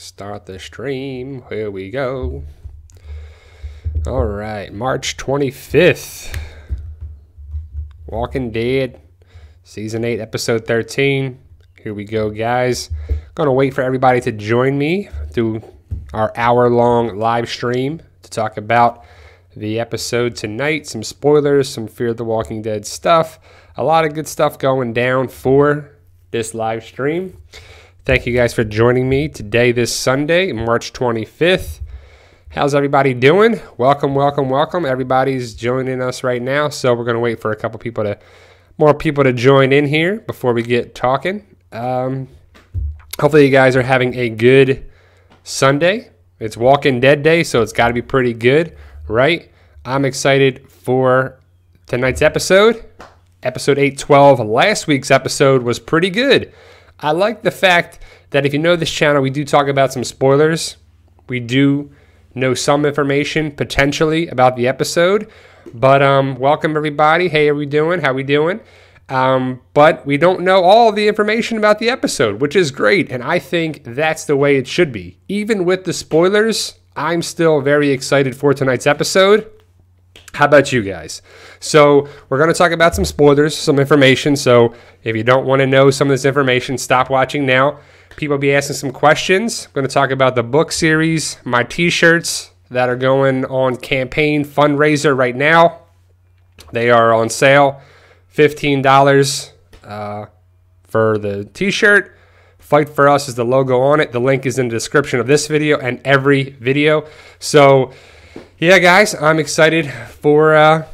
Start the stream. Here we go. All right, March 25th. Walking Dead, Season 8, Episode 13. Here we go, guys. Gonna wait for everybody to join me through our hour-long live stream to talk about the episode tonight. Some spoilers, some Fear the Walking Dead stuff. A lot of good stuff going down for this live stream. Thank you guys for joining me today, this Sunday, March 25th. How's everybody doing? Welcome, welcome, welcome. Everybody's joining us right now, so we're going to wait for a couple people more people to join in here before we get talking. Hopefully you guys are having a good Sunday. It's Walking Dead Day, so it's got to be pretty good, right? I'm excited for tonight's episode, episode 812. Last week's episode was pretty good. I like the fact that if you know this channel, we do talk about some spoilers. We do know some information potentially about the episode. But welcome everybody. Hey, how we doing? How we doing? But we don't know all the information about the episode, which is great. And I think that's the way it should be. Even with the spoilers, I'm still very excited for tonight's episode. How about you guys? So we're going to talk about some spoilers, some information. So if you don't want to know some of this information, stop watching now. People will be asking some questions. I'm going to talk about the book series, my t-shirts that are going on campaign fundraiser right now. They are on sale, $15 for the t-shirt. Fight for Us is the logo on it. The link is in the description of this video and every video. So yeah, guys, I'm excited for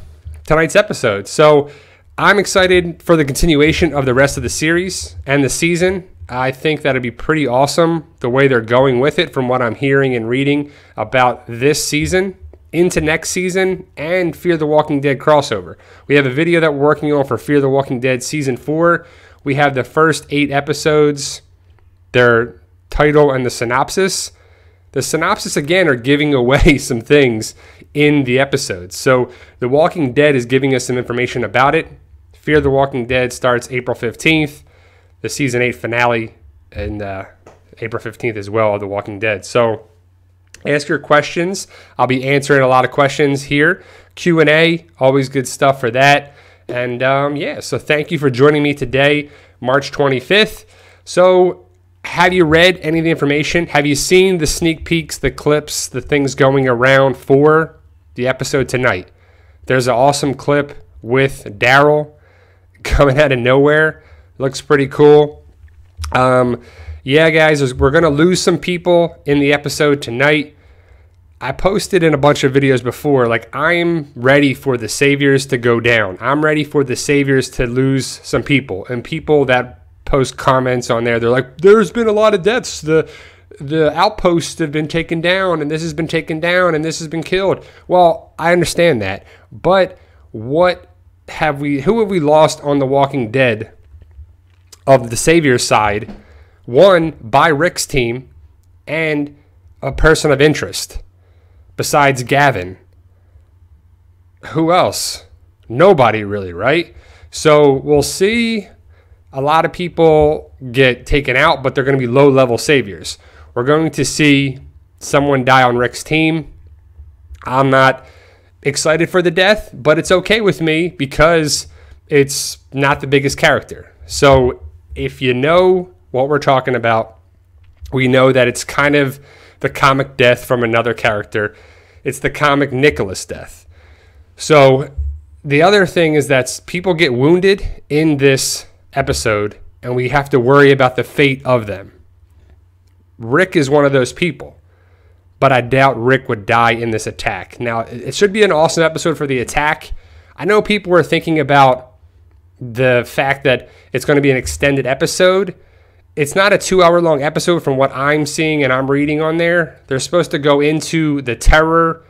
tonight's episode. So I'm excited for the continuation of the rest of the series and the season. I think that'd be pretty awesome the way they're going with it from what I'm hearing and reading about this season into next season and Fear the Walking Dead crossover. We have a video that we're working on for Fear the Walking Dead Season 4. We have the first 8 episodes, their title and the synopsis. The synopsis, again, are giving away some things in the episodes. So The Walking Dead is giving us some information about it. Fear the Walking Dead starts April 15th. The Season 8 finale and April 15th as well of The Walking Dead. So ask your questions. I'll be answering a lot of questions here. Q&A, always good stuff for that. And yeah, so thank you for joining me today, March 25th. So have you read any of the information? Have you seen the sneak peeks, the clips, the things going around for the episode tonight? There's an awesome clip with Daryl coming out of nowhere. Looks pretty cool. Yeah, guys, we're going to lose some people in the episode tonight. I posted in a bunch of videos before, like, I'm ready for the Saviors to go down. I'm ready for the Saviors to lose some people. And people that post comments on there, they're like, there's been a lot of deaths. The outposts have been taken down, and this has been taken down, and this has been killed. Well, I understand that. But who have we lost on The Walking Dead of the Savior side? One, by Rick's team, and a person of interest besides Gavin. Who else? Nobody really, right? So we'll see. A lot of people get taken out, but they're going to be low-level saviors. We're going to see someone die on Rick's team. I'm not excited for the death, but it's okay with me because it's not the biggest character. So if you know what we're talking about, we know that it's kind of the comic death from another character. It's the comic Nicholas death. So the other thing is that people get wounded in this episode, and we have to worry about the fate of them. Rick is one of those people, but I doubt Rick would die in this attack. Now, it should be an awesome episode for the attack. I know people were thinking about the fact that it's going to be an extended episode. It's not a 2-hour-long episode from what I'm seeing and I'm reading on there. They're supposed to go into the terror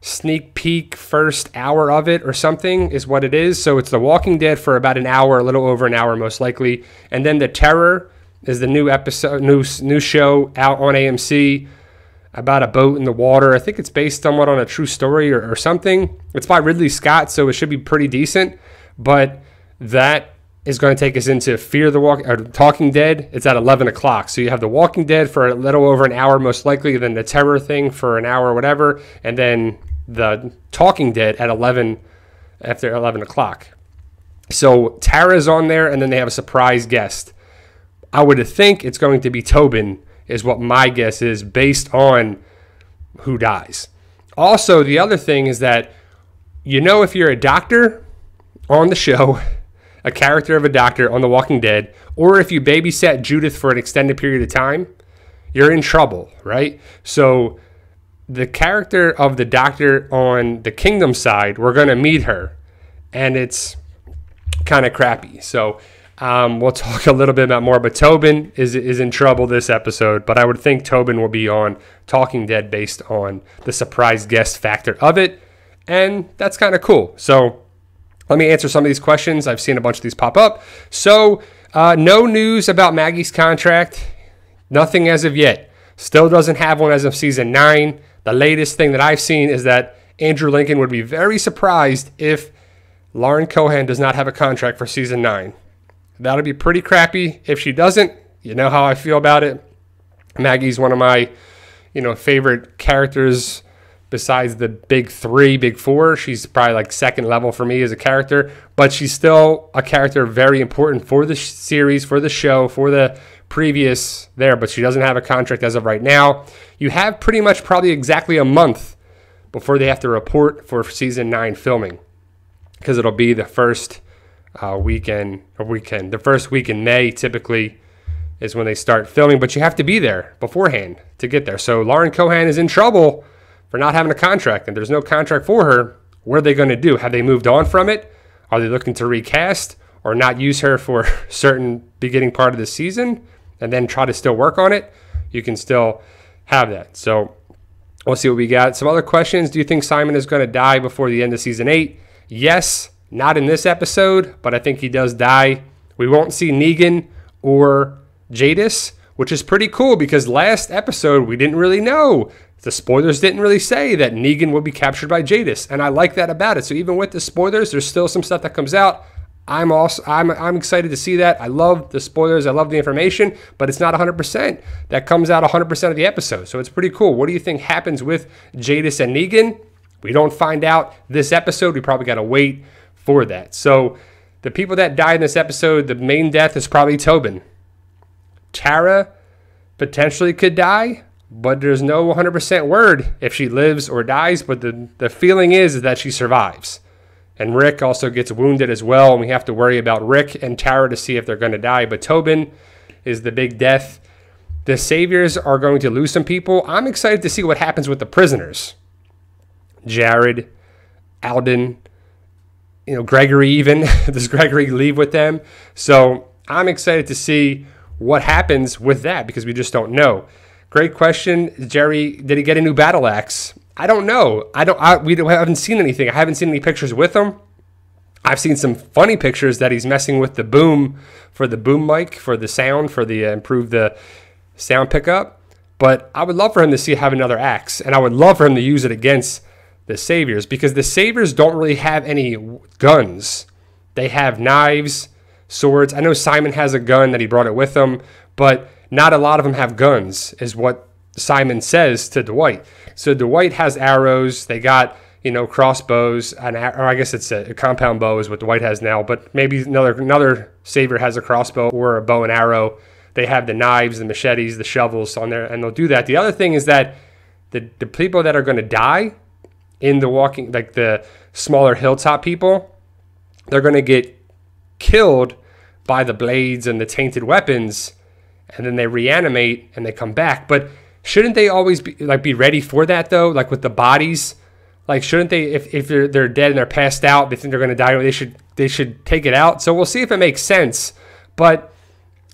sneak peek first hour of it or something is what it is. So it's The Walking Dead for about an hour, a little over an hour most likely. And then the terror is the new episode, new show out on AMC about a boat in the water. I think it's based somewhat on a true story or something. It's by Ridley Scott, so it should be pretty decent. But that is going to take us into Talking Dead. It's at 11 o'clock. So you have The Walking Dead for a little over an hour, most likely, then the Terror thing for an hour or whatever, and then the Talking Dead at 11 after 11 o'clock. So Tara's on there, and then they have a surprise guest. I would think it's going to be Tobin, is what my guess is, based on who dies. Also, the other thing is that, if you're a doctor on the show, a character of a doctor on The Walking Dead, or if you babysat Judith for an extended period of time, you're in trouble, right? So the character of the doctor on the Kingdom side, we're going to meet her, and it's kind of crappy. So we'll talk a little bit about more, but Tobin is in trouble this episode, but I would think Tobin will be on Talking Dead based on the surprise guest factor of it, and that's kind of cool. So let me answer some of these questions. I've seen a bunch of these pop up. So no news about Maggie's contract. Nothing as of yet. Still doesn't have one as of season 9. The latest thing that I've seen is that Andrew Lincoln would be very surprised if Lauren Cohan does not have a contract for season 9. That'll be pretty crappy if she doesn't. You know how I feel about it. Maggie's one of my, favorite characters besides the big four. She's probably like second level for me as a character, but she's still a character very important for the series, for the show, for the previous there, but she doesn't have a contract as of right now. You have pretty much probably exactly a month before they have to report for season 9 filming, because it'll be the first weekend. The first week in May typically is when they start filming, but you have to be there beforehand to get there. So Lauren Cohan is in trouble for not having a contract, and there's no contract for her. What are they going to do? Have they moved on from it? Are they looking to recast or not use her for a certain beginning part of the season and then try to still work on it? You can still have that. So we'll see what we got. Some other questions. Do you think Simon is going to die before the end of season 8? Yes, not in this episode, but I think he does die. We won't see Negan or Jadis, which is pretty cool because last episode we didn't really know. The spoilers didn't really say that Negan would be captured by Jadis, and I like that about it. So even with the spoilers, there's still some stuff that comes out. I'm excited to see that. I love the spoilers. I love the information, but it's not 100%. That comes out 100% of the episode, so it's pretty cool. What do you think happens with Jadis and Negan? We don't find out this episode. We probably got to wait for that. So the people that died in this episode, the main death is probably Tobin. Tara potentially could die, but there's no 100% word if she lives or dies, but the feeling is that she survives. And Rick also gets wounded as well, and we have to worry about Rick and Tara to see if they're going to die. But Tobin is the big death. The Saviors are going to lose some people. I'm excited to see what happens with the prisoners. Jared, Alden, Gregory even. Does Gregory leave with them? So I'm excited to see what happens with that because we just don't know. Great question. Jerry, did he get a new battle axe? I don't know. We haven't seen anything. I haven't seen any pictures with him. I've seen some funny pictures that he's messing with the boom for the boom mic, for the sound, for the improve the sound pickup. But I would love for him to have another axe, and I would love for him to use it against the Saviors because the Saviors don't really have any guns. They have knives, swords. I know Simon has a gun that he brought it with him, but not a lot of them have guns, is what Simon says to Dwight. So Dwight has arrows. They got, crossbows, or I guess it's a compound bow is what Dwight has now, but maybe another Savior has a crossbow or a bow and arrow. They have the knives, the machetes, the shovels on there, and they'll do that. The other thing is that the people that are going to die in the walking, like the smaller hilltop people, they're going to get killed by the blades and the tainted weapons, and then they reanimate and they come back. But shouldn't they always be ready for that though? Like with the bodies, like shouldn't they, if they're dead and they're passed out, they think they're going to die, they should take it out. So we'll see if it makes sense. But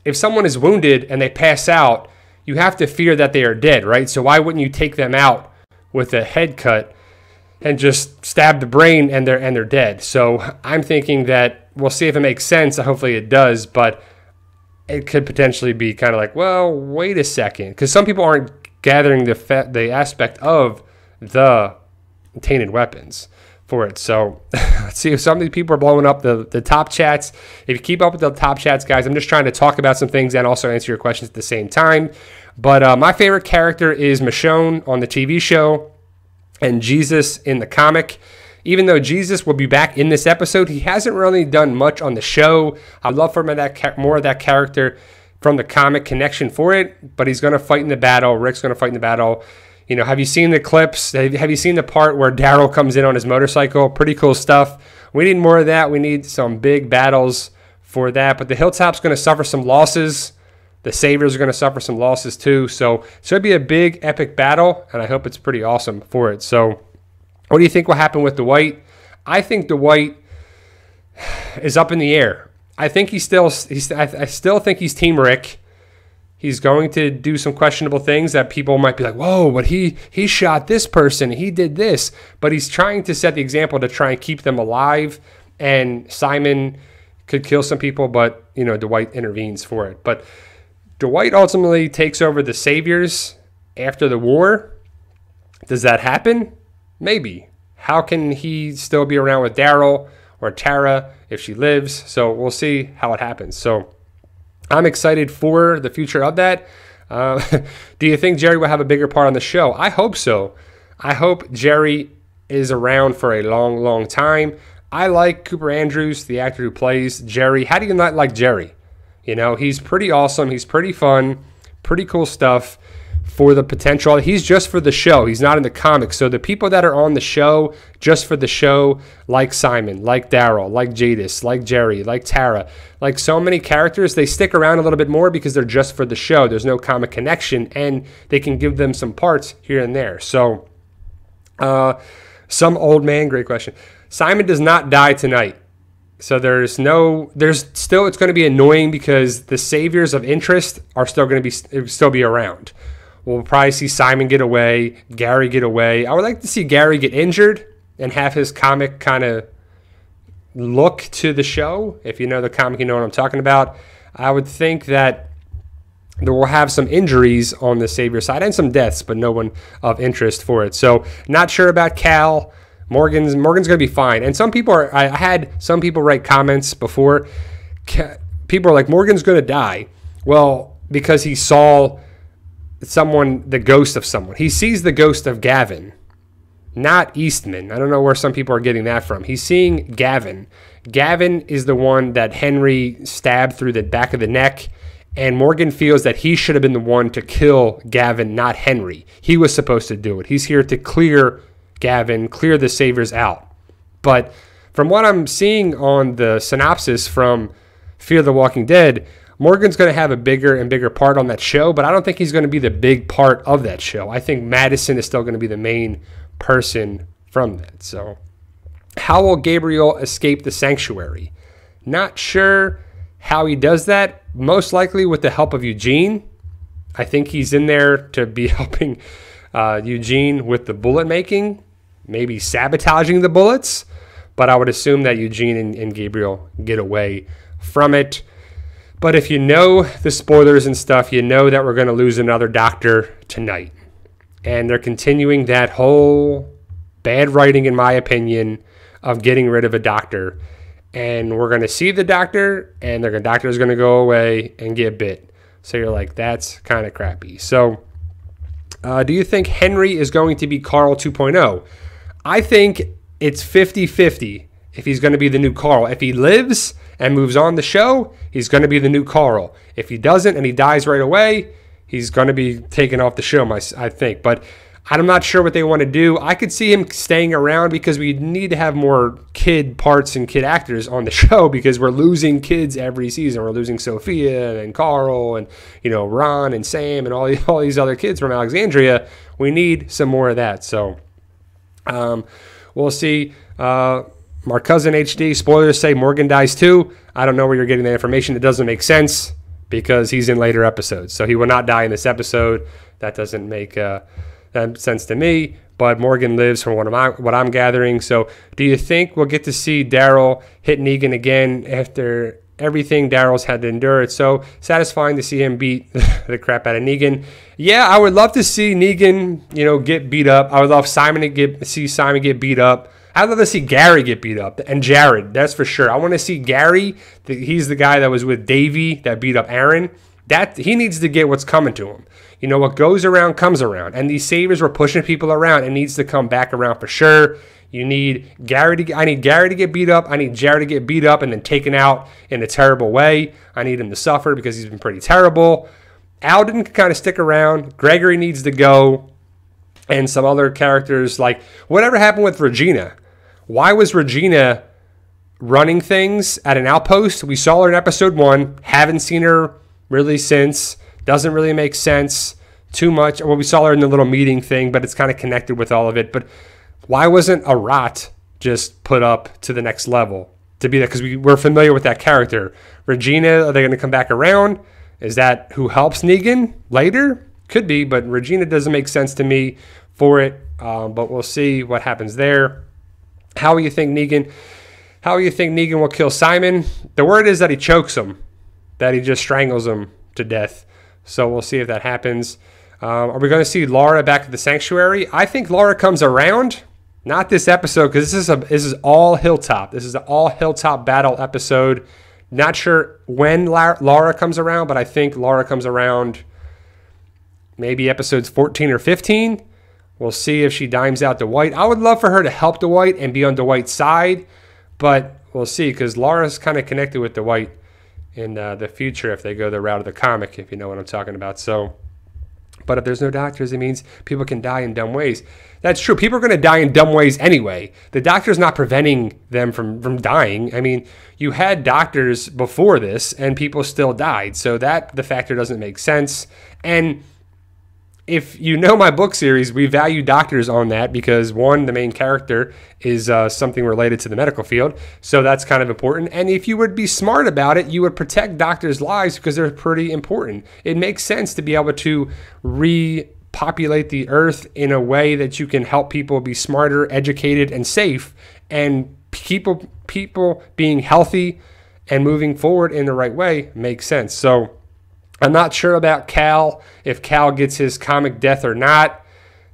if someone is wounded and they pass out, you have to fear that they are dead, right? So why wouldn't you take them out with a head cut and just stab the brain and they're dead? So I'm thinking that we'll see if it makes sense. Hopefully it does, but it could potentially be kind of like, well, wait a second, because some people aren't gathering the aspect of the tainted weapons. for it. So let's see if some of these people are blowing up the top chats. If you keep up with the top chats, guys, I'm just trying to talk about some things and also answer your questions at the same time. But my favorite character is Michonne on the TV show and Jesus in the comic. Even though Jesus will be back in this episode, he hasn't really done much on the show. I'd love for more of that character from the comic connection for it, but he's going to fight in the battle. Rick's going to fight in the battle. You know, have you seen the clips? Have you seen the part where Daryl comes in on his motorcycle? Pretty cool stuff. We need more of that. We need some big battles for that. But the Hilltop's going to suffer some losses. The Saviors are going to suffer some losses too. So it'll be a big, epic battle, and I hope it's pretty awesome for it. So what do you think will happen with Dwight? I think Dwight is up in the air. I still think he's Team Rick. He's going to do some questionable things that people might be like, whoa, but he shot this person, he did this. But he's trying to set the example to try and keep them alive. And Simon could kill some people, but, you know, Dwight intervenes for it. But Dwight ultimately takes over the Saviors after the war. Does that happen? Maybe. How can he still be around with Daryl or Tara if she lives? So we'll see how it happens. So I'm excited for the future of that. Do you think Jerry will have a bigger part on the show? I hope so. I hope Jerry is around for a long, long time. I like Cooper Andrews, the actor who plays Jerry. How do you not like Jerry? You know, he's pretty awesome. He's pretty fun, pretty cool stuff for the potential. He's just for the show. He's not in the comics. So the people that are on the show, just for the show, like Simon, like Daryl, like Jadis, like Jerry, like Tara, like so many characters, they stick around a little bit more because they're just for the show. There's no comic connection, and they can give them some parts here and there. So some old man, great question. Simon does not die tonight. So it's going to be annoying because the Saviors of Interest are still going to be around. We'll probably see Simon get away, Gary get away. I would like to see Gary get injured and have his comic kind of look to the show. If you know the comic, you know what I'm talking about. I would think that we'll have some injuries on the Savior side and some deaths, but no one of interest for it. So not sure about Cal. Morgan's going to be fine. And some people I had some people write comments before. People are like, Morgan's going to die. Well, because he saw the ghost of someone. He sees the ghost of Gavin, not Eastman. I don't know where some people are getting that from. He's seeing Gavin. Gavin is the one that Henry stabbed through the back of the neck, and Morgan feels that he should have been the one to kill Gavin, not Henry. He was supposed to do it. He's here to clear Gavin, clear the Saviors out. But from what I'm seeing on the synopsis from Fear the Walking Dead, Morgan's going to have a bigger and bigger part on that show, but I don't think he's going to be the big part of that show. I think Madison is still going to be the main person from that. So how will Gabriel escape the sanctuary? Not sure how he does that. Most likely with the help of Eugene. I think he's in there to be helping Eugene with the bullet making, maybe sabotaging the bullets, but I would assume that Eugene and Gabriel get away from it. But if you know the spoilers and stuff, you know that we're going to lose another doctor tonight. And they're continuing that whole bad writing, in my opinion, of getting rid of a doctor. And we're going to see the doctor, and the doctor is going to go away and get bit. So you're like, that's kind of crappy. So do you think Henry is going to be Carl 2.0? I think it's 50-50 if he's going to be the new Carl. If he lives and moves on the show, he's going to be the new Carl. If he doesn't and he dies right away, he's going to be taken off the show, I think. But I'm not sure what they want to do. I could see him staying around because we need to have more kid parts and kid actors on the show because we're losing kids every season. We're losing Sophia and Carl and, you know, Ron and Sam and all these other kids from Alexandria. We need some more of that. So we'll see. Our cousin HD, spoilers say Morgan dies too. I don't know where you're getting that information. It doesn't make sense because he's in later episodes. So he will not die in this episode. That doesn't make sense to me. But Morgan lives from what I'm gathering. So do you think we'll get to see Daryl hit Negan again after everything Daryl's had to endure? It's so satisfying to see him beat the crap out of Negan. Yeah, I would love to see Negan, get beat up. I would love see Simon get beat up. I'd love to see Gary get beat up, and Jared, that's for sure. I want to see Gary. He's the guy that was with Davey that beat up Aaron. That he needs to get what's coming to him. You know, what goes around comes around, and these saviors were pushing people around. It needs to come back around for sure. You need Gary to. I need Gary to get beat up. I need Jared to get beat up and then taken out in a terrible way. I need him to suffer because he's been pretty terrible. Alden can kind of stick around. Gregory needs to go, and some other characters like whatever happened with Regina. Why was Regina running things at an outpost? We saw her in episode 1. Haven't seen her really since. Doesn't really make sense too much. Well, we saw her in the little meeting thing, but it's kind of connected with all of it. But why wasn't Arat just put up to the next level to be that? Because we're familiar with that character. Regina, are they going to come back around? Is that who helps Negan later? Could be, but Regina doesn't make sense to me for it. But we'll see what happens there. How do you think Negan will kill Simon? The word is that he chokes him, that he just strangles him to death. So we'll see if that happens. Are we going to see Laura back at the sanctuary? I think Laura comes around. Not this episode, because this is all Hilltop. This is an all Hilltop battle episode. Not sure when Laura comes around, but I think Laura comes around maybe episodes 14 or 15. We'll see if she dimes out Dwight. I would love for her to help Dwight and be on Dwight's side, but we'll see, because Laura's kind of connected with Dwight in the future if they go the route of the comic, if you know what I'm talking about. So, but if there's no doctors, it means people can die in dumb ways. That's true. People are going to die in dumb ways anyway. The doctor's not preventing them from dying. I mean, you had doctors before this, and people still died. So that the factor doesn't make sense. And if you know my book series, we value doctors on that because, one, the main character is something related to the medical field. So that's kind of important. And if you would be smart about it, you would protect doctors' lives because they're pretty important. It makes sense to be able to repopulate the earth in a way that you can help people be smarter, educated, and safe. And people being healthy and moving forward in the right way makes sense. So I'm not sure about Cal, if Cal gets his comic death or not.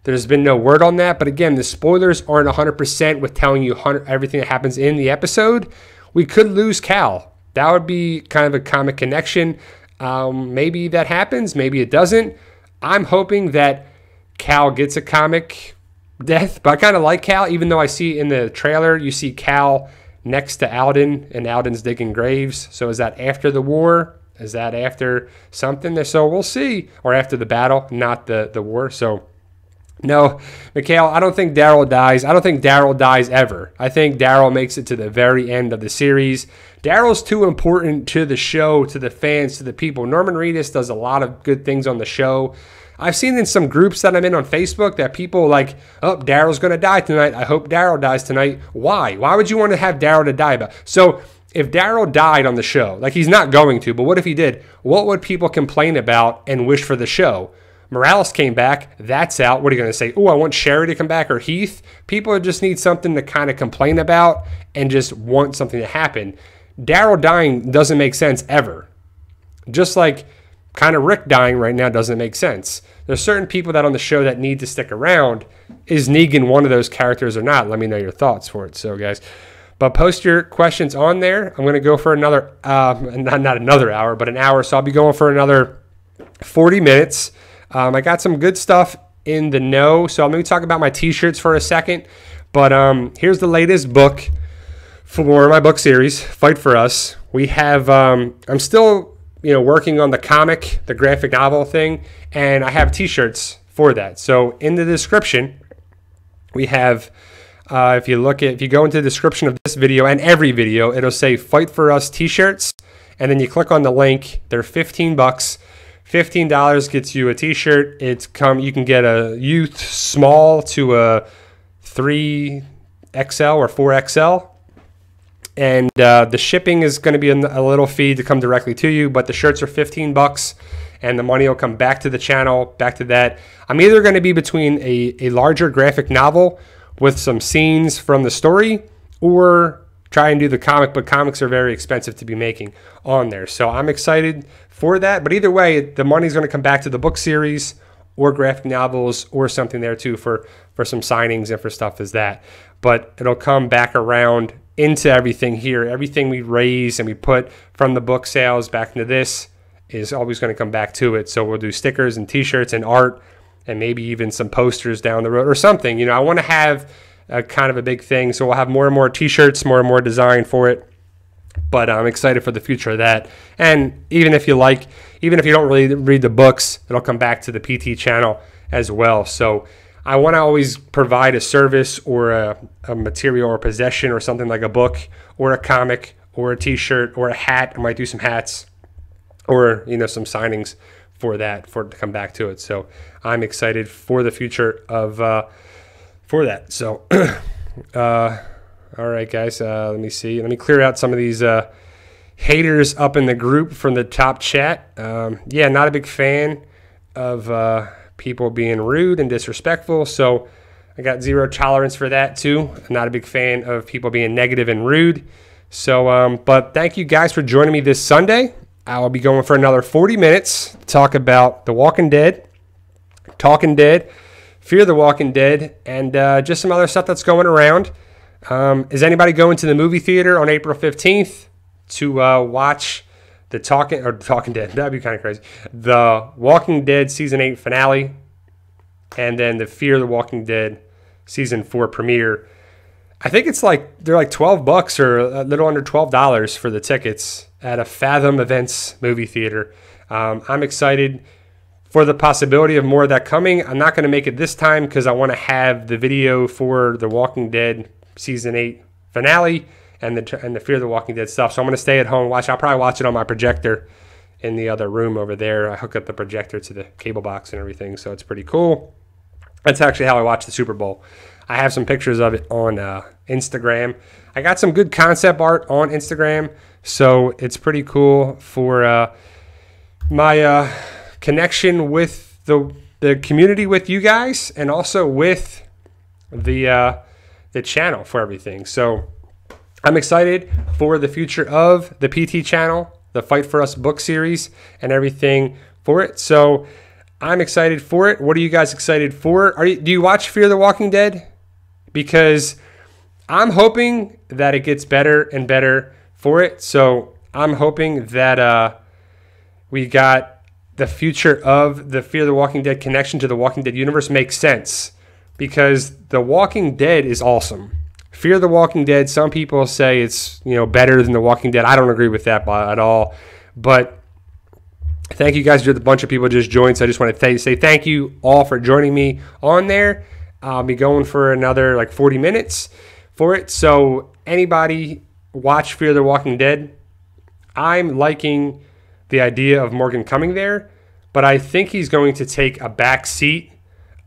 There's been no word on that. But again, the spoilers aren't 100% with telling you everything that happens in the episode. We could lose Cal. That would be kind of a comic connection. Maybe that happens. Maybe it doesn't. I'm hoping that Cal gets a comic death. But I kind of like Cal, even though I see in the trailer, you see Cal next to Alden, and Alden's digging graves. So is that after the war? Is that after something? So we'll see. Or after the battle, not the war. So, no, Mikhail, I don't think Daryl dies. I don't think Daryl dies ever. I think Daryl makes it to the very end of the series. Daryl's too important to the show, to the fans, to the people. Norman Reedus does a lot of good things on the show. I've seen in some groups that I'm in on Facebook that people like, oh, Daryl's going to die tonight. I hope Daryl dies tonight. Why? Why would you want to have Daryl to die about? So, if Daryl died on the show, like he's not going to, but what if he did? What would people complain about and wish for the show? Morales came back. That's out. What are you going to say? Oh, I want Sherry to come back or Heath. People just need something to kind of complain about and just want something to happen. Daryl dying doesn't make sense ever. Just like kind of Rick dying right now doesn't make sense. There's certain people that on the show that need to stick around. Is Negan one of those characters or not? Let me know your thoughts for it. So, guys. But post your questions on there. I'm going to go for another, not another hour, but an hour. So I'll be going for another 40 minutes. I got some good stuff in the know. So I'm going to talk about my t-shirts for a second. But here's the latest book for my book series, Fight for Us. We have, I'm still, working on the comic, the graphic novel thing. And I have t-shirts for that. So in the description, we have... if you go into the description of this video and every video, it'll say Fight for Us t-shirts. And then you click on the link. They're $15. $15 gets you a t-shirt. You can get a youth small to a 3XL or 4XL. And the shipping is going to be a little fee to come directly to you. But the shirts are $15. And the money will come back to the channel, back to that. I'm either going to be between a larger graphic novel with some scenes from the story, or try and do the comic, but comics are very expensive to be making on there. So I'm excited for that. But either way, the money's going to come back to the book series or graphic novels or something there too for some signings and for stuff as that. But it'll come back around into everything here. Everything we raise and we put from the book sales back into this is always going to come back to it. So we'll do stickers and t-shirts and art and maybe even some posters down the road or something. You know, I want to have a kind of a big thing. So we'll have more and more t-shirts, more and more design for it. But I'm excited for the future of that. And even if you don't really read the books, it'll come back to the PT channel as well. So I want to always provide a service or a material or possession or something like a book or a comic or a t-shirt or a hat. I might do some hats or, you know, some signings for it to come back to it. So I'm excited for the future of for that. So all right, guys, let me see. Let me clear out some of these haters up in the group from the top chat. Yeah, not a big fan of people being rude and disrespectful, so I got zero tolerance for that too. I'm not a big fan of people being negative and rude. So, but thank you guys for joining me this Sunday. I'll be going for another 40 minutes to talk about The Walking Dead, Talking Dead, Fear the Walking Dead, and just some other stuff that's going around. Is anybody going to the movie theater on April 15th to watch the Talking Dead? That'd be kind of crazy. The Walking Dead Season 8 finale, and then the Fear the Walking Dead Season 4 premiere. I think it's they're like $12 or a little under $12 for the tickets at a Fathom Events movie theater. I'm excited for the possibility of more of that coming. I'm not going to make it this time because I want to have the video for the Walking Dead Season 8 finale and the Fear the Walking Dead stuff. So I'm going to stay at home and watch. I'll probably watch it on my projector in the other room over there. I hook up the projector to the cable box and everything, so it's pretty cool. That's actually how I watch the Super Bowl. I have some pictures of it on Instagram. I got some good concept art on Instagram, so it's pretty cool for my connection with the community with you guys and also with the channel for everything. So I'm excited for the future of the PT channel, the Fight For Us book series, and everything for it. So I'm excited for it. What are you guys excited for? Do you watch Fear the Walking Dead? Because I'm hoping that it gets better and better for it. So I'm hoping that we got the future of the Fear the Walking Dead connection to the Walking Dead universe makes sense, because The Walking Dead is awesome. Fear the Walking Dead, some people say it's, you know, better than The Walking Dead. I don't agree with that at all. But thank you guys. You're a bunch of people just joined, so I just want to say thank you all for joining me on there. I'll be going for another like 40 minutes for it. So anybody watch Fear the Walking Dead? I'm liking the idea of Morgan coming there, but I think he's going to take a back seat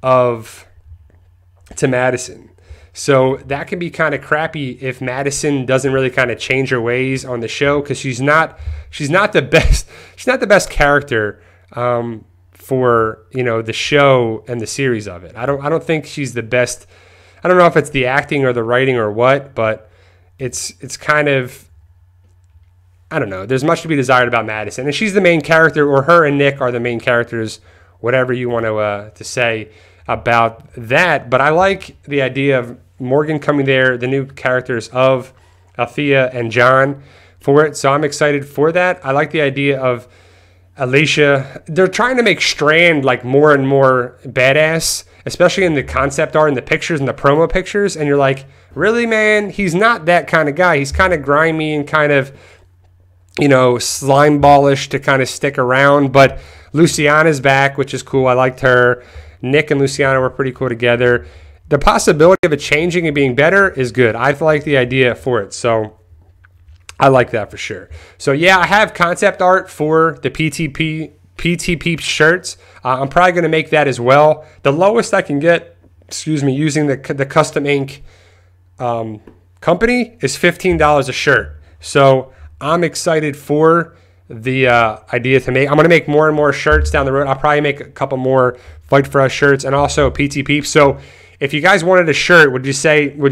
to Madison. So that can be kind of crappy if Madison doesn't really kind of change her ways on the show, because she's not the best character for, you know, the show and the series of it. I don't think she's the best. I don't know if it's the acting or the writing or what, but it's kind of, I don't know. There's much to be desired about Madison, and she's the main character, or her and Nick are the main characters, whatever you want to say about that. But I like the idea of Morgan coming there, the new characters of Althea and John for it. So I'm excited for that. I like the idea of Alicia. They're trying to make Strand like more and more badass, especially in the concept art and the pictures and the promo pictures. And you're like, really, man? He's not that kind of guy. He's kind of grimy and kind of, you know, slime ballish to kind of stick around. But Luciana's back, which is cool. I liked her. Nick and Luciana were pretty cool together. The possibility of it changing and being better is good. I like the idea for it. So I like that for sure. So yeah, I have concept art for the PT Peeps shirts. I'm probably going to make that as well. The lowest I can get, using the custom ink company is $15 a shirt. So I'm excited for the idea to make. I'm going to make more and more shirts down the road. I'll probably make a couple more Fight For Us shirts and also PT Peeps. So if you guys wanted a shirt, would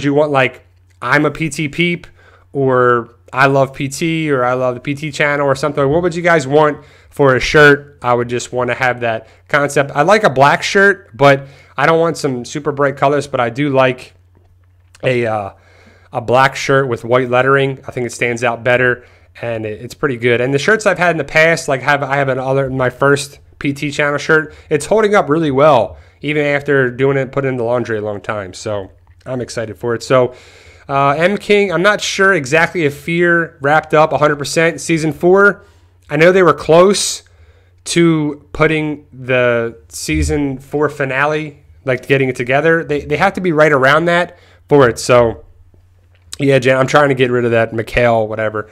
you want like I'm a PT Peep, or I love PT, or I love the PT channel or something? What would you guys want for a shirt, I would just want to have that concept. I like a black shirt, but I don't want some super bright colors, but I do like a black shirt with white lettering. I think it stands out better, and it's pretty good. And the shirts I've had in the past, like I have my first PT channel shirt, it's holding up really well, even after doing it, putting it in the laundry a long time. So I'm excited for it. So M King, I'm not sure exactly if Fear wrapped up 100% season 4. I know they were close to putting the season 4 finale, like getting it together. They have to be right around that for it. So yeah, Jen, I'm trying to get rid of that Mikhail, whatever.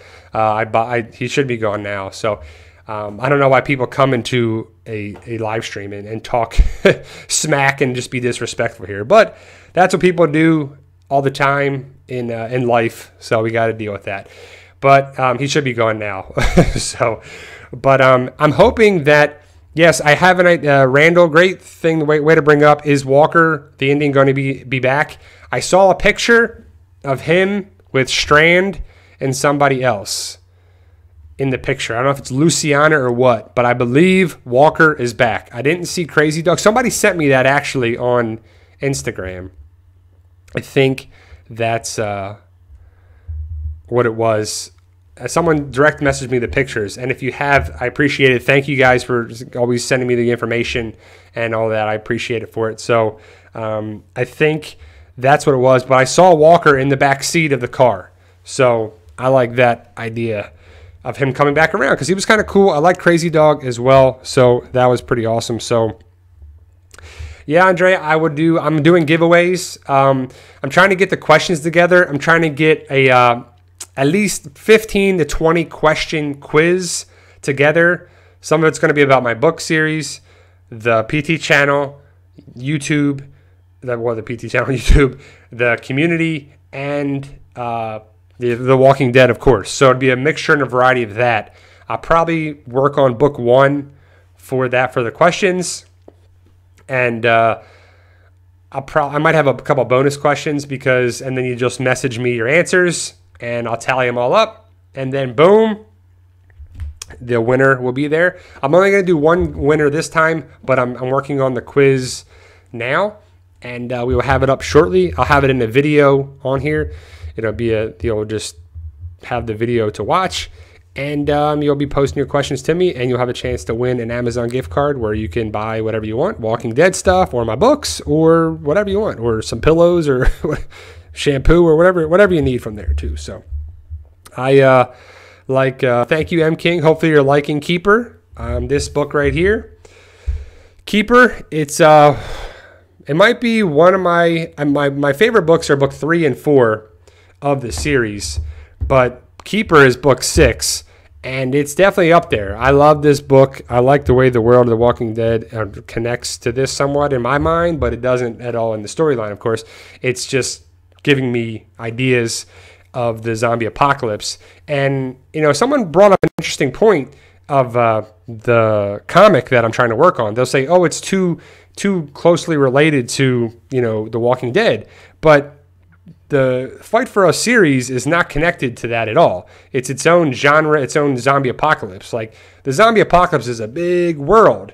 He should be gone now. So I don't know why people come into a live stream and talk smack and just be disrespectful here, but that's what people do all the time in life. So we got to deal with that. But he should be gone now. But I'm hoping that, yes, I have an idea. Randall, great thing, way to bring up, is Walker, the Indian, going to be back? I saw a picture of him with Strand and somebody else in the picture. I don't know if it's Luciana or what, but I believe Walker is back. I didn't see Crazy Dog. Somebody sent me that actually on Instagram. I think that's what it was. Someone direct messaged me the pictures, and if you have, I appreciate it. Thank you guys for always sending me the information and all that. I appreciate it for it. So I think that's what it was, but I saw Walker in the back seat of the car. So I like that idea of him coming back around because he was kind of cool. I like Crazy Dog as well, so that was pretty awesome. So yeah, Andrea, I'm doing giveaways. I'm trying to get the questions together. I'm trying to get at least 15 to 20 question quiz together. Some of it's going to be about my book series, the PT channel, YouTube, the PT channel, YouTube, the community, and the Walking Dead, of course. So it'd be a mixture and a variety of that. I'll probably work on book 1 for the questions, and I might have a couple bonus questions and then you just message me your answers, and I'll tally them all up, and then boom, the winner will be there. I'm only going to do one winner this time, but I'm working on the quiz now, and we will have it up shortly. I'll have it in a video on here. It'll be you'll just have the video to watch, and you'll be posting your questions to me, and you'll have a chance to win an Amazon gift card where you can buy whatever you want, Walking Dead stuff, or my books, or whatever you want, or some pillows, or shampoo, or whatever you need from there too. So I thank you, M King. Hopefully you're liking Keeper, this book right here. Keeper, it might be one of my favorite books are book 3 and 4 of the series, but Keeper is book 6, and it's definitely up there. I love this book. I like the way the world of The Walking Dead connects to this somewhat in my mind, but it doesn't at all in the storyline, of course. It's just giving me ideas of the zombie apocalypse. And, someone brought up an interesting point of the comic that I'm trying to work on. They'll say, oh, it's too closely related to, The Walking Dead. But the Fight for Us series is not connected to that at all. It's its own genre, its own zombie apocalypse. Like, the zombie apocalypse is a big world.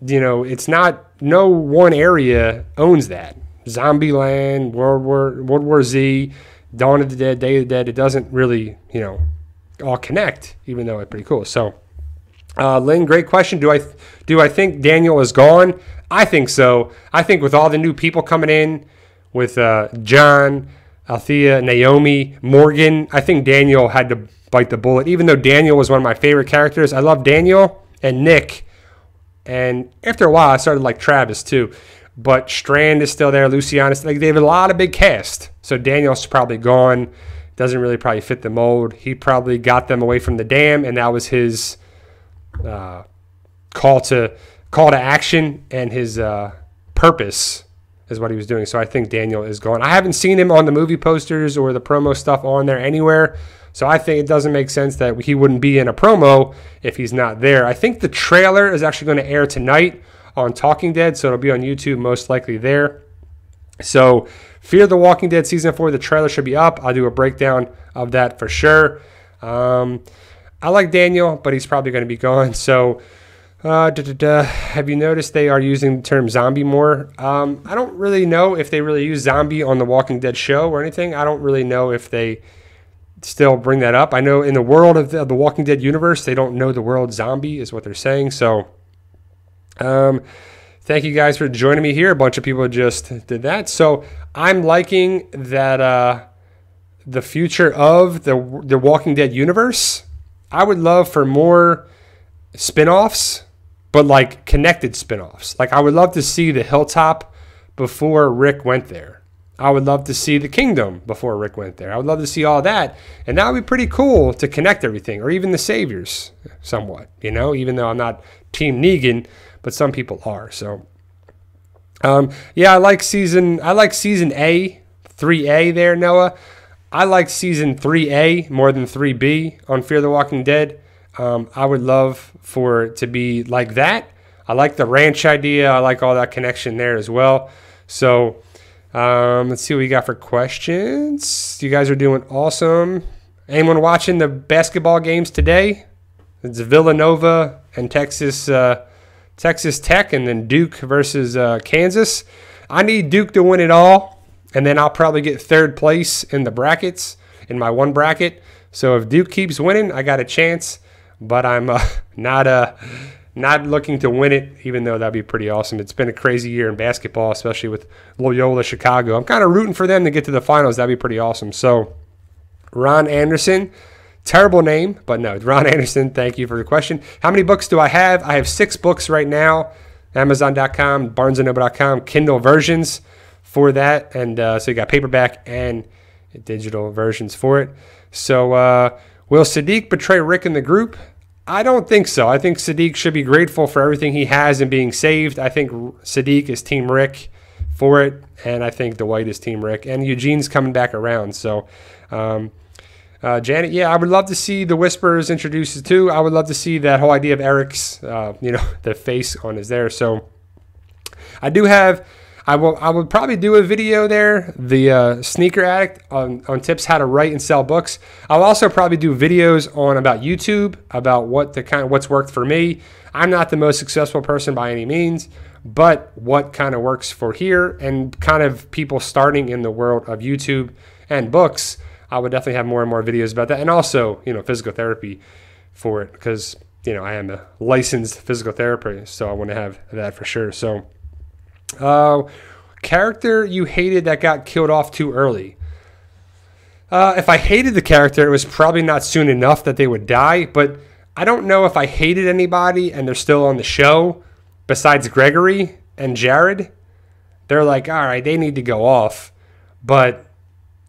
It's not, no one area owns that. Zombieland, World War Z, Dawn of the Dead, Day of the Dead, it doesn't really, all connect, even though it's pretty cool. So, Lynn, great question. Do I think Daniel is gone? I think so. I think with all the new people coming in, with John, Althea, Naomi, Morgan, I think Daniel had to bite the bullet. Even though Daniel was one of my favorite characters, I love Daniel and Nick. And after a while, I started to like Travis too. But Strand is still there. Luciana, they have a lot of big cast. So Daniel's probably gone. Doesn't really probably fit the mold. He probably got them away from the dam, and that was his call to action, and his purpose is what he was doing. So I think Daniel is gone. I haven't seen him on the movie posters or the promo stuff on there anywhere. So I think it doesn't make sense that he wouldn't be in a promo if he's not there. I think the trailer is actually going to air tonight on Talking Dead, so it'll be on YouTube most likely there. So Fear the Walking Dead Season 4, the trailer should be up. I'll do a breakdown of that for sure. I like Daniel, but he's probably going to be gone. So, have you noticed they are using the term zombie more? I don't really know if they really use zombie on the Walking Dead show or anything. I don't really know if they still bring that up. I know in the world of the Walking Dead universe, they don't know the word zombie is what they're saying. So, thank you guys for joining me here. A bunch of people just did that. So I'm liking that the future of the Walking Dead universe. I would love for more spin-offs, but like connected spin-offs. Like I would love to see the Hilltop before Rick went there. I would love to see the Kingdom before Rick went there. I would love to see all that. And that would be pretty cool to connect everything, or even the Saviors somewhat, you know, even though I'm not Team Negan, but some people are. So, yeah, I like season A, 3A there, Noah. I like season 3A more than 3B on Fear the Walking Dead. I would love for it to be like that. I like the ranch idea. I like all that connection there as well. So, let's see what we got for questions. You guys are doing awesome. Anyone watching the basketball games today? It's Villanova and Texas Tech, and then Duke versus Kansas. I need Duke to win it all. And then I'll probably get third place in the brackets, in my one bracket. So if Duke keeps winning, I got a chance. But I'm not looking to win it, even though that'd be pretty awesome. It's been a crazy year in basketball, especially with Loyola Chicago. I'm kind of rooting for them to get to the finals. That'd be pretty awesome. So Ron Anderson, terrible name, but no, Ron Anderson, thank you for the question. How many books do I have? I have 6 books right now. Amazon.com, BarnesandNoble.com, Kindle versions for that, and so you got paperback and digital versions for it. So will Sadiq betray Rick in the group? I don't think so. I think Sadiq should be grateful for everything he has and being saved. I think Sadiq is Team Rick for it, and I think Dwight is Team Rick, and Eugene's coming back around. So Janet, yeah, I would love to see the Whisperers introduced too. I would love to see that whole idea of Eric's, the face on his there. So I do have. I would probably do a video there, the Sneaker Addict, on tips how to write and sell books. I'll also probably do videos about YouTube, about what's worked for me. I'm not the most successful person by any means, but what kind of works for here, and kind of people starting in the world of YouTube and books. I would definitely have more and more videos about that, and also physical therapy for it, because I am a licensed physical therapist, so I want to have that for sure. So. Character you hated that got killed off too early. If I hated the character, it was probably not soon enough that they would die, but I don't know if I hated anybody and they're still on the show besides Gregory and Jared. They're like, all right, they need to go off, but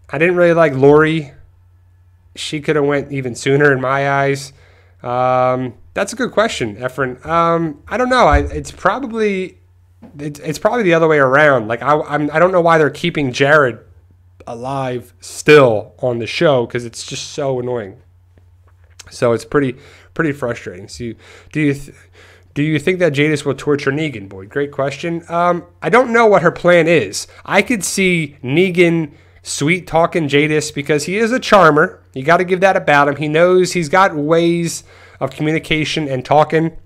I didn't really like Lori. She could have went even sooner in my eyes. That's a good question, Efren. I don't know. It's probably the other way around. Like I don't know why they're keeping Jared alive still on the show, because it's just so annoying. So it's pretty frustrating. So do you think that Jadis will torture Negan? Boy, great question. I don't know what her plan is. I could see Negan sweet talking Jadis because he is a charmer. You got to give that about him. He knows he's got ways of communication and talking.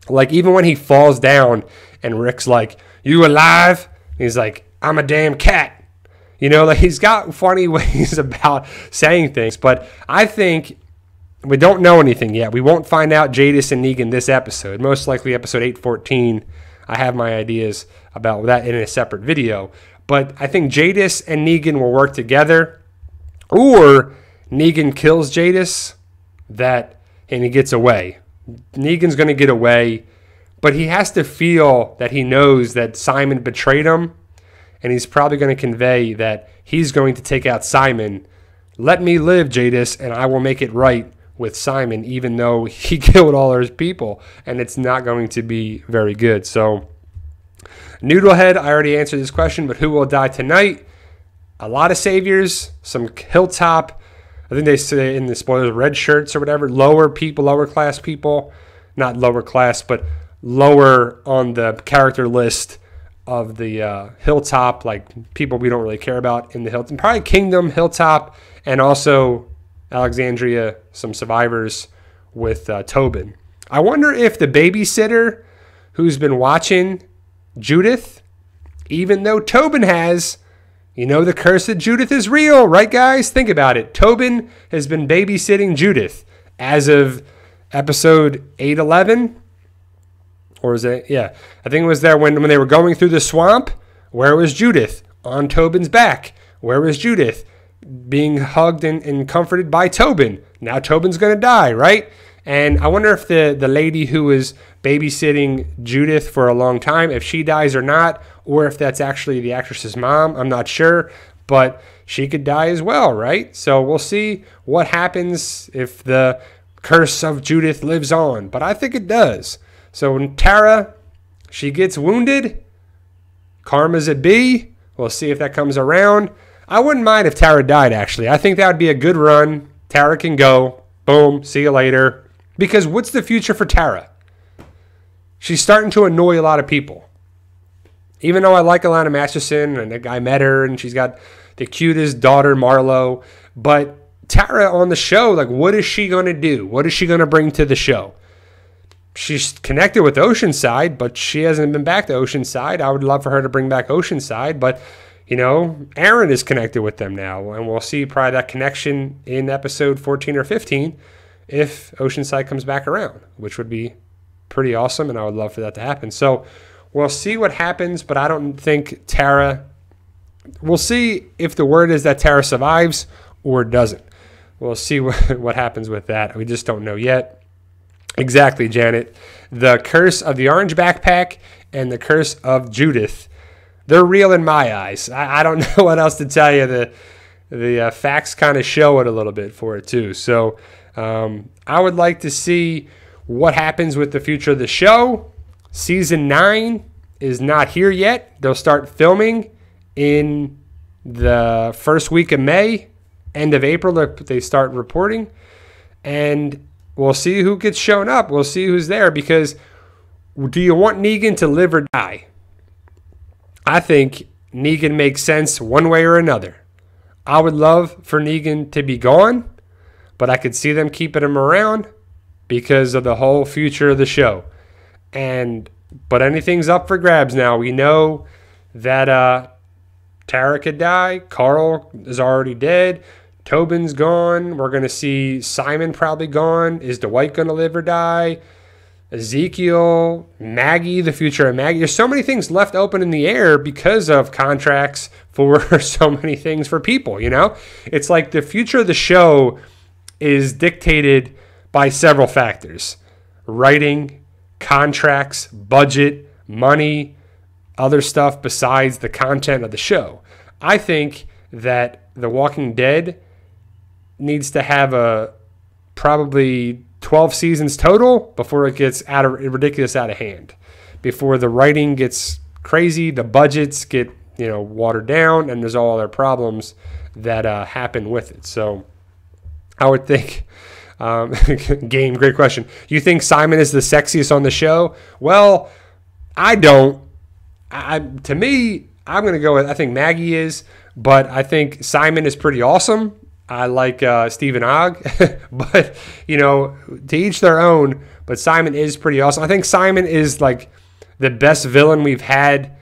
Like even when he falls down and Rick's like, "You alive?" He's like, "I'm a damn cat." Like he's got funny ways about saying things. But I think we don't know anything yet. We won't find out Jadis and Negan this episode. Most likely episode 814. I have my ideas about that in a separate video. But I think Jadis and Negan will work together. Or Negan kills Jadis and he gets away. Negan's going to get away, but he has to feel that he knows that Simon betrayed him, and he's probably going to convey that he's going to take out Simon. Let me live, Jadis, and I will make it right with Simon, even though he killed all his people, and it's not going to be very good. So, Noodlehead, I already answered this question, but who will die tonight? A lot of saviors, some Hilltop. I think they say in the spoilers, red shirts or whatever, lower class people, not lower class, but lower on the character list of the Hilltop, like people we don't really care about in the Hilltop. Probably Kingdom, Hilltop, and also Alexandria, some survivors with Tobin. I wonder if the babysitter who's been watching Judith, even though Tobin has, the curse of Judith is real, right, guys? Think about it. Tobin has been babysitting Judith as of episode 811. Or is it? Yeah. I think it was there when they were going through the swamp. Where was Judith? On Tobin's back. Where was Judith? Being hugged and comforted by Tobin. Now Tobin's going to die, right? And I wonder if the lady who was babysitting Judith for a long time, if she dies or not, or if that's actually the actress's mom. I'm not sure, but she could die as well, right? So we'll see what happens if the curse of Judith lives on, but I think it does. So when Tara, she gets wounded, karma's a B. We'll see if that comes around. I wouldn't mind if Tara died, actually. I think that would be a good run. Tara can go. Boom. See you later. Because what's the future for Tara? She's starting to annoy a lot of people. Even though I like Alana Masterson and I met her and she's got the cutest daughter, Marlo. But Tara on the show, like, what is she going to do? What is she going to bring to the show? She's connected with Oceanside, but she hasn't been back to Oceanside. I would love for her to bring back Oceanside, but, Aaron is connected with them now, and we'll see probably that connection in episode 14 or 15 if Oceanside comes back around, which would be pretty awesome, and I would love for that to happen. So we'll see what happens, but I don't think Tara... We'll see if the word is that Tara survives or doesn't. We'll see what happens with that. We just don't know yet. Exactly, Janet. The curse of the orange backpack and the curse of Judith, they're real in my eyes. I don't know what else to tell you. The facts kind of show it a little bit for it, too. So I would like to see what happens with the future of the show. Season 9 is not here yet. They'll start filming in the first week of May. End of April, they start reporting. And we'll see who gets shown up. We'll see who's there, because do you want Negan to live or die? I think Negan makes sense one way or another. I would love for Negan to be gone, but I could see them keeping him around because of the whole future of the show. But anything's up for grabs now. We know that Tara could die. Carl is already dead. Tobin's gone. We're going to see Simon probably gone. Is Dwight going to live or die? Ezekiel, Maggie, the future of Maggie. There's so many things left open in the air because of contracts for so many things for people, It's like the future of the show is dictated by several factors. Writing, contracts, budget, money, other stuff besides the content of the show. I think that The Walking Dead needs to have probably 12 seasons total before it gets ridiculous out of hand. Before the writing gets crazy, the budgets get watered down, and there's all other problems that happen with it. So I would think, Game, great question. You think Simon is the sexiest on the show? Well, I don't. To me, I'm going to go with, I think Maggie is, but I think Simon is pretty awesome. I like Stephen Ogg, but, to each their own, but Simon is pretty awesome. I think Simon is like the best villain we've had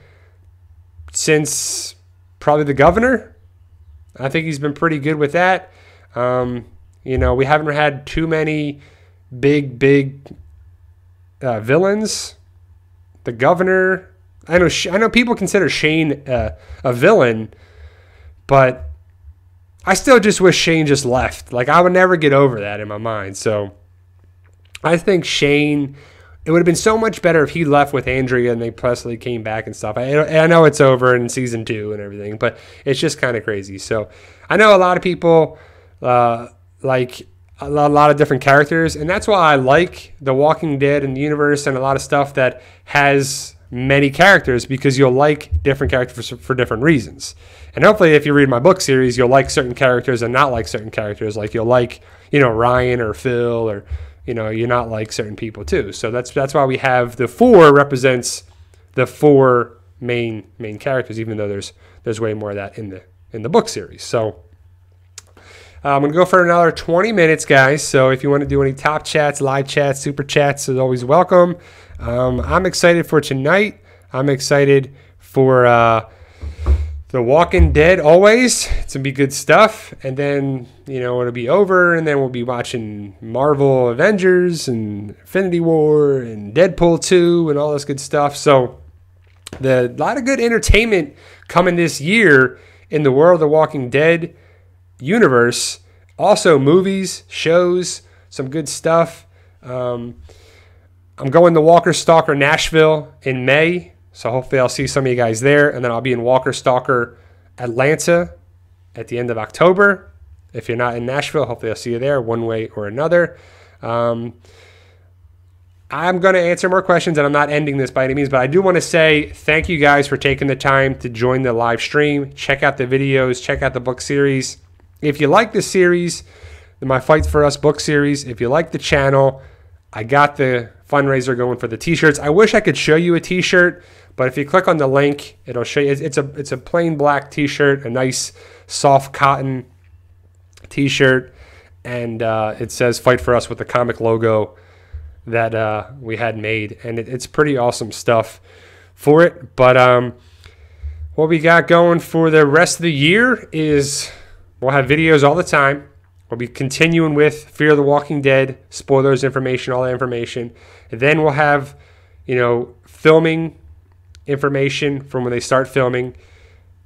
since probably the Governor. I think he's been pretty good with that. We haven't had too many big villains. The Governor, I know people consider Shane a villain, but I still just wish Shane just left. Like, I would never get over that in my mind. So I think Shane, it would have been so much better if he left with Andrea and they possibly came back and stuff. I know it's over in season 2 and everything, but it's just kind of crazy. So I know a lot of people like a lot of different characters, and that's why I like The Walking Dead and the universe and a lot of stuff that has many characters, because you'll like different characters for different reasons. And hopefully if you read my book series, you'll like certain characters and not like certain characters. Like you'll like, Ryan or Phil, or, you're not like certain people too. So that's why we have the 4 represents the 4 main characters, even though there's way more of that in the book series. So I'm going to go for another 20 minutes, guys. So if you want to do any top chats, live chats, super chats, is always welcome. I'm excited for tonight. I'm excited for The Walking Dead always. It's going to be good stuff. And then, it'll be over, and then we'll be watching Marvel Avengers and Infinity War and Deadpool 2 and all this good stuff. So a lot of good entertainment coming this year in the world of The Walking Dead universe. Also movies, shows, some good stuff. I'm going to Walker Stalker Nashville in May. So hopefully I'll see some of you guys there. And then I'll be in Walker Stalker Atlanta at the end of October. If you're not in Nashville, hopefully I'll see you there one way or another. I'm going to answer more questions, and I'm not ending this by any means, but I do want to say thank you guys for taking the time to join the live stream. Check out the videos. Check out the book series. If you like the series, My Fight For Us book series, if you like the channel, I got the fundraiser going for the t-shirts. I wish I could show you a t-shirt, but if you click on the link, it'll show you. It's a plain black t-shirt, a nice soft cotton t-shirt, and it says Fight For Us with the comic logo that we had made, and it's pretty awesome stuff for it. But what we got going for the rest of the year is we'll have videos all the time. We'll be continuing with Fear the Walking Dead, spoilers information, all that information. And then we'll have, filming information from when they start filming.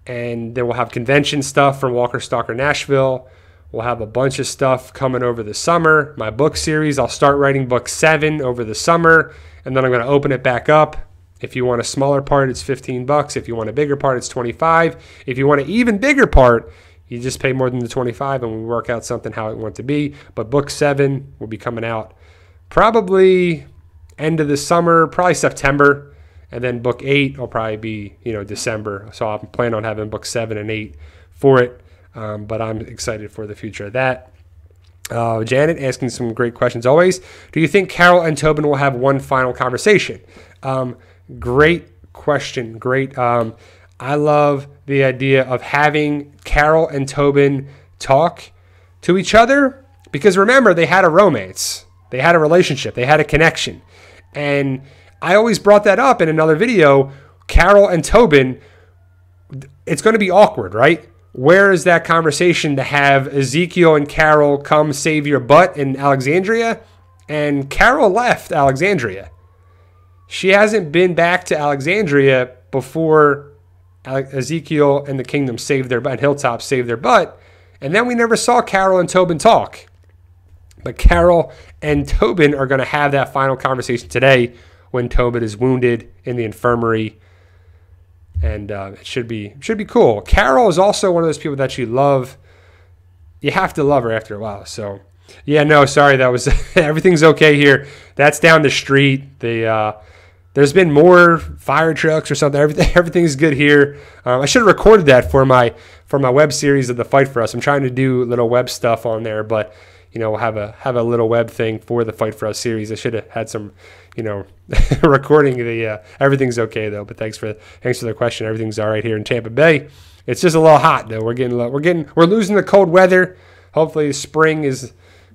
And then we'll have convention stuff from Walker Stalker Nashville. We'll have a bunch of stuff coming over the summer. My book series, I'll start writing book 7 over the summer. And then I'm going to open it back up. If you want a smaller part, it's $15. If you want a bigger part, it's $25. If you want an even bigger part, you just pay more than the $25, and we work out something how it wants to be. But book 7 will be coming out probably end of the summer, probably September. And then book 8 will probably be, December. So I'm planning on having book 7 and 8 for it. But I'm excited for the future of that. Janet asking some great questions always. Do you think Carol and Tobin will have one final conversation? Great question. Great. I love the idea of having Carol and Tobin talk to each other, because remember, they had a romance. They had a relationship. They had a connection. And I always brought that up in another video. Carol and Tobin, it's going to be awkward, right? Where is that conversation to have Ezekiel and Carol come save your butt in Alexandria? And Carol left Alexandria. She hasn't been back to Alexandria before Ezekiel and the kingdom saved their butt, and Hilltop saved their butt. And then we never saw Carol and Tobin talk. But Carol and Tobin are going to have that final conversation today when Tobin is wounded in the infirmary. And it should be cool. Carol is also one of those people that you love. You have to love her after a while. So, yeah, no, sorry. That was everything's okay here. That's down the street. There's been more fire trucks or something. Everything's good here. I should have recorded that for my web series of The Fight For Us. I'm trying to do little web stuff on there, but we'll have a little web thing for the Fight For Us series. I should have had some, recording the. Everything's okay though. But thanks for the question. Everything's all right here in Tampa Bay. It's just a little hot though. We're losing the cold weather. Hopefully spring is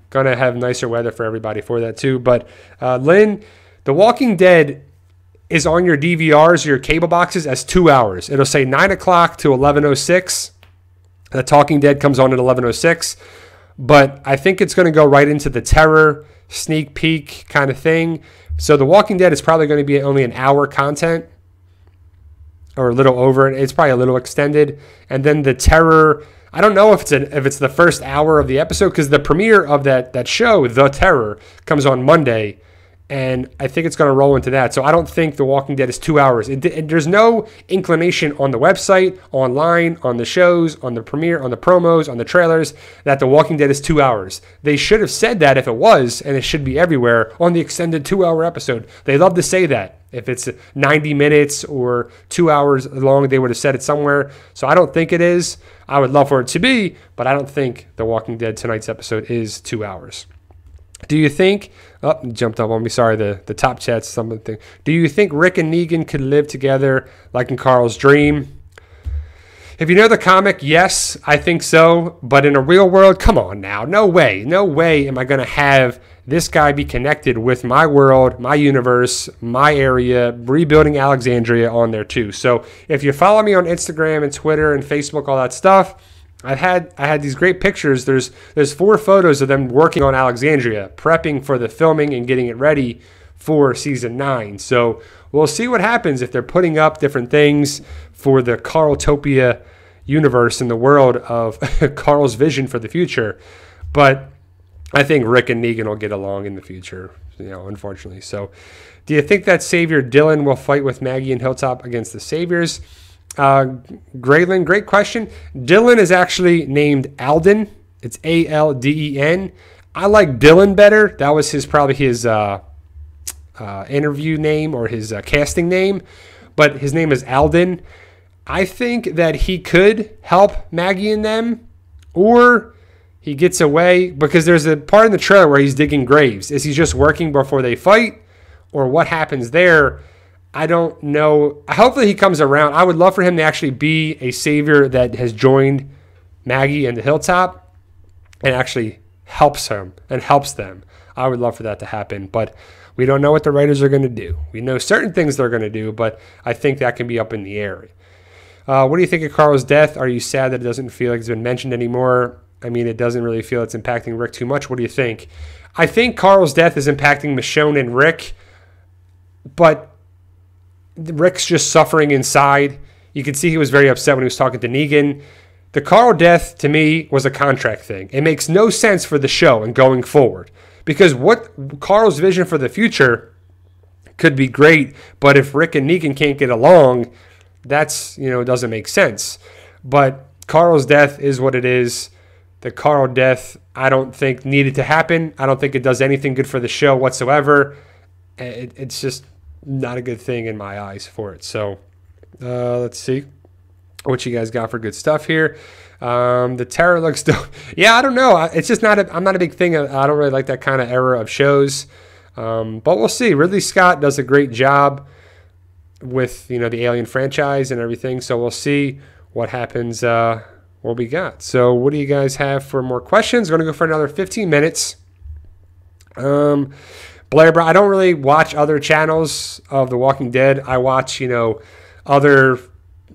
gonna have nicer weather for everybody for that too. But Lynn, The Walking Dead is on your DVRs or your cable boxes as 2 hours. It'll say 9 o'clock to 11:06. The Talking Dead comes on at 11:06. But I think it's going to go right into the terror sneak peek kind of thing. So The Walking Dead is probably going to be only an hour content or a little over. It's probably a little extended. And then the terror, I don't know if it's the first hour of the episode, because the premiere of that show, The Terror, comes on Monday. And I think it's going to roll into that. So I don't think The Walking Dead is 2 hours. There's no inclination on the website, online, on the shows, on the premiere, on the promos, on the trailers, that The Walking Dead is 2 hours. They should have said that if it was, and it should be everywhere, on the extended 2-hour episode. They love to say that. If it's 90 minutes or 2 hours long, they would have said it somewhere. So I don't think it is. I would love for it to be, but I don't think The Walking Dead tonight's episode is 2 hours. Do you think, jumped up on me, sorry, the top chat's something. Do you think Rick and Negan could live together like in Carl's dream? If you know the comic, yes, I think so. But in a real world, come on now. No way. No way am I going to have this guy be connected with my world, my universe, my area, rebuilding Alexandria on there too. So if you follow me on Instagram and Twitter and Facebook, all that stuff, I had these great pictures. There's 4 photos of them working on Alexandria, prepping for the filming and getting it ready for season 9. So we'll see what happens if they're putting up different things for the Carltopia universe in the world of Carl's vision for the future. But I think Rick and Negan will get along in the future, unfortunately. So do you think that Savior Dylan will fight with Maggie and Hilltop against the Saviors? Graylin, great question. Dylan is actually named Alden. It's Alden. I like Dylan better. That was probably his interview name or his casting name, but his name is Alden. I think that he could help Maggie and them, or he gets away, because there's a part in the trailer where he's digging graves. Is he just working before they fight, or what happens there? I don't know. Hopefully he comes around. I would love for him to actually be a savior that has joined Maggie and the Hilltop and actually helps him and helps them. I would love for that to happen, but we don't know what the writers are going to do. We know certain things they're going to do, but I think that can be up in the air. What do you think of Carl's death? Are you sad that it doesn't feel like it's been mentioned anymore? I mean, it doesn't really feel it's impacting Rick too much. What do you think? I think Carl's death is impacting Michonne and Rick, but Rick's just suffering inside. You can see he was very upset when he was talking to Negan. The Carl death, to me, was a contract thing. It makes no sense for the show and going forward, because what Carl's vision for the future could be great, but if Rick and Negan can't get along, that's, doesn't make sense. But Carl's death is what it is. The Carl death, I don't think needed to happen. I don't think it does anything good for the show whatsoever. It's just not a good thing in my eyes for it. So let's see what you guys got for good stuff here. The Terror looks dope. Yeah, I don't know. It's just I'm not a big thing. I don't really like that kind of era of shows. But we'll see. Ridley Scott does a great job with, the Alien franchise and everything. So we'll see what happens, what we got. So what do you guys have for more questions? We're going to go for another 15 minutes. Blair Brown, I don't really watch other channels of The Walking Dead. I watch, other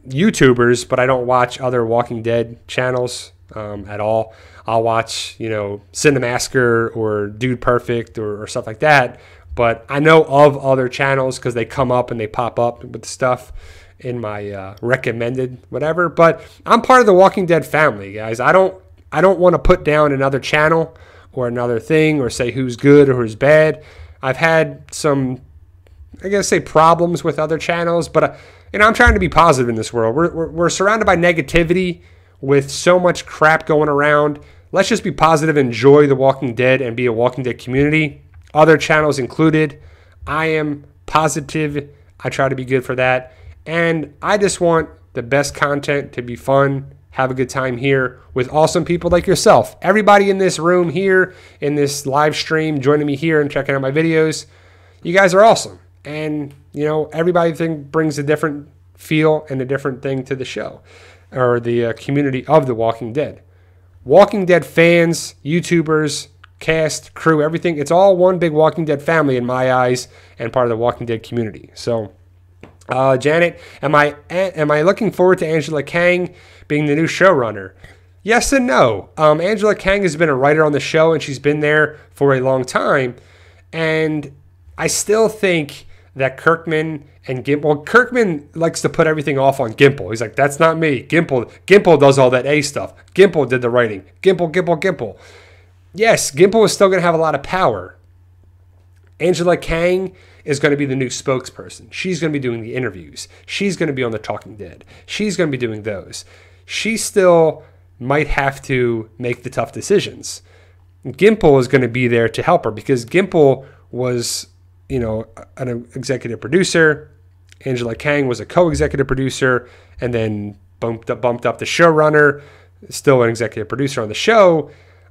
YouTubers, but I don't watch other Walking Dead channels at all. I'll watch, Cinemasker or Dude Perfect or stuff like that. But I know of other channels because they come up and they pop up with stuff in my recommended whatever. But I'm part of the Walking Dead family, guys. I don't want to put down another channel or another thing or say who's good or who's bad. I've had some, problems with other channels, but I'm trying to be positive in this world. We're surrounded by negativity with so much crap going around. Let's just be positive, enjoy The Walking Dead, and be a Walking Dead community. Other channels included. I am positive. I try to be good for that. And I just want the best content to be fun, have a good time here with awesome people like yourself. Everybody in this room here, in this live stream, joining me here and checking out my videos. You guys are awesome. And, everybody brings a different feel and a different thing to the show or the community of The Walking Dead. Walking Dead fans, YouTubers, cast, crew, everything. It's all one big Walking Dead family in my eyes and part of the Walking Dead community. So, Janet, am I looking forward to Angela Kang being the new showrunner? Yes and no. Angela Kang has been a writer on the show, and she's been there for a long time. And I still think that Kirkman and Kirkman likes to put everything off on Gimple. He's like, that's not me. Gimple does all that A stuff. Gimple did the writing. Gimple. Yes, Gimple is still going to have a lot of power. Angela Kang is going to be the new spokesperson. She's going to be doing the interviews. She's going to be on The Talking Dead. She's going to be doing those. She still might have to make the tough decisions. Gimple is going to be there to help her because Gimple was, an executive producer. Angela Kang was a co-executive producer and then bumped up the showrunner, still an executive producer on the show.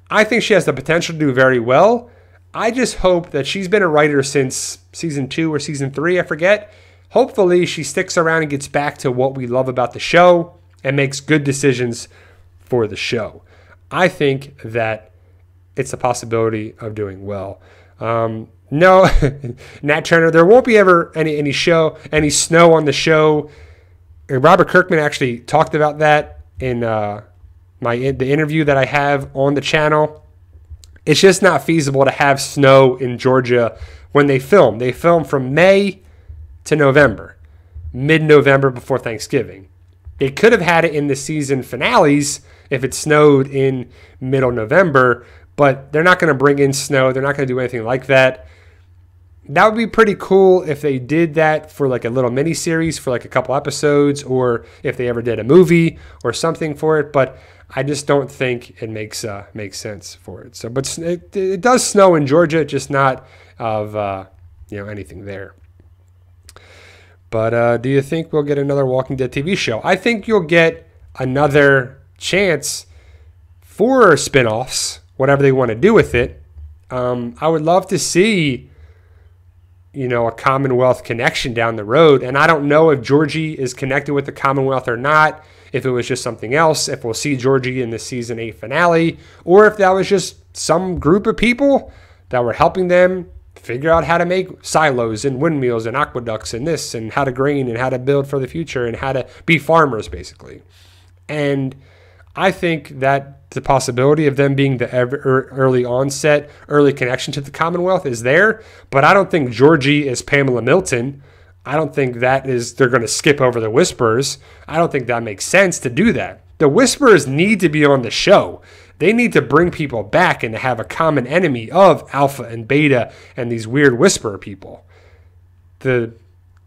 I think she has the potential to do very well. I just hope that she's been a writer since season 2 or season 3, I forget. Hopefully she sticks around and gets back to what we love about the show and makes good decisions for the show. I think that it's a possibility of doing well. No, Nat Turner, there won't be ever any snow on the show. Robert Kirkman actually talked about that in the interview that I have on the channel. It's just not feasible to have snow in Georgia when they film. They film from May to November, mid-November before Thanksgiving. They could have had it in the season finales if it snowed in middle November, but they're not going to bring in snow. They're not going to do anything like that. That would be pretty cool if they did that for like a little mini series for like a couple episodes, or if they ever did a movie or something for it. But I just don't think it makes sense for it. So, but it does snow in Georgia, just not of anything there. But do you think we'll get another Walking Dead TV show? I think you'll get another chance for spinoffs, whatever they want to do with it. I would love to see, a Commonwealth connection down the road. And I don't know if Georgie is connected with the Commonwealth or not, if it was just something else, if we'll see Georgie in the season 8 finale, or if that was just some group of people that were helping them figure out how to make silos and windmills and aqueducts and this, and how to grain and how to build for the future and how to be farmers, basically. And I think that the possibility of them being the early onset, early connection to the Commonwealth is there, but I don't think Georgie is Pamela Milton. I don't think they're going to skip over the Whisperers. I don't think that makes sense to do that. The Whisperers need to be on the show. They need to bring people back and to have a common enemy of Alpha and Beta and these weird Whisperer people. The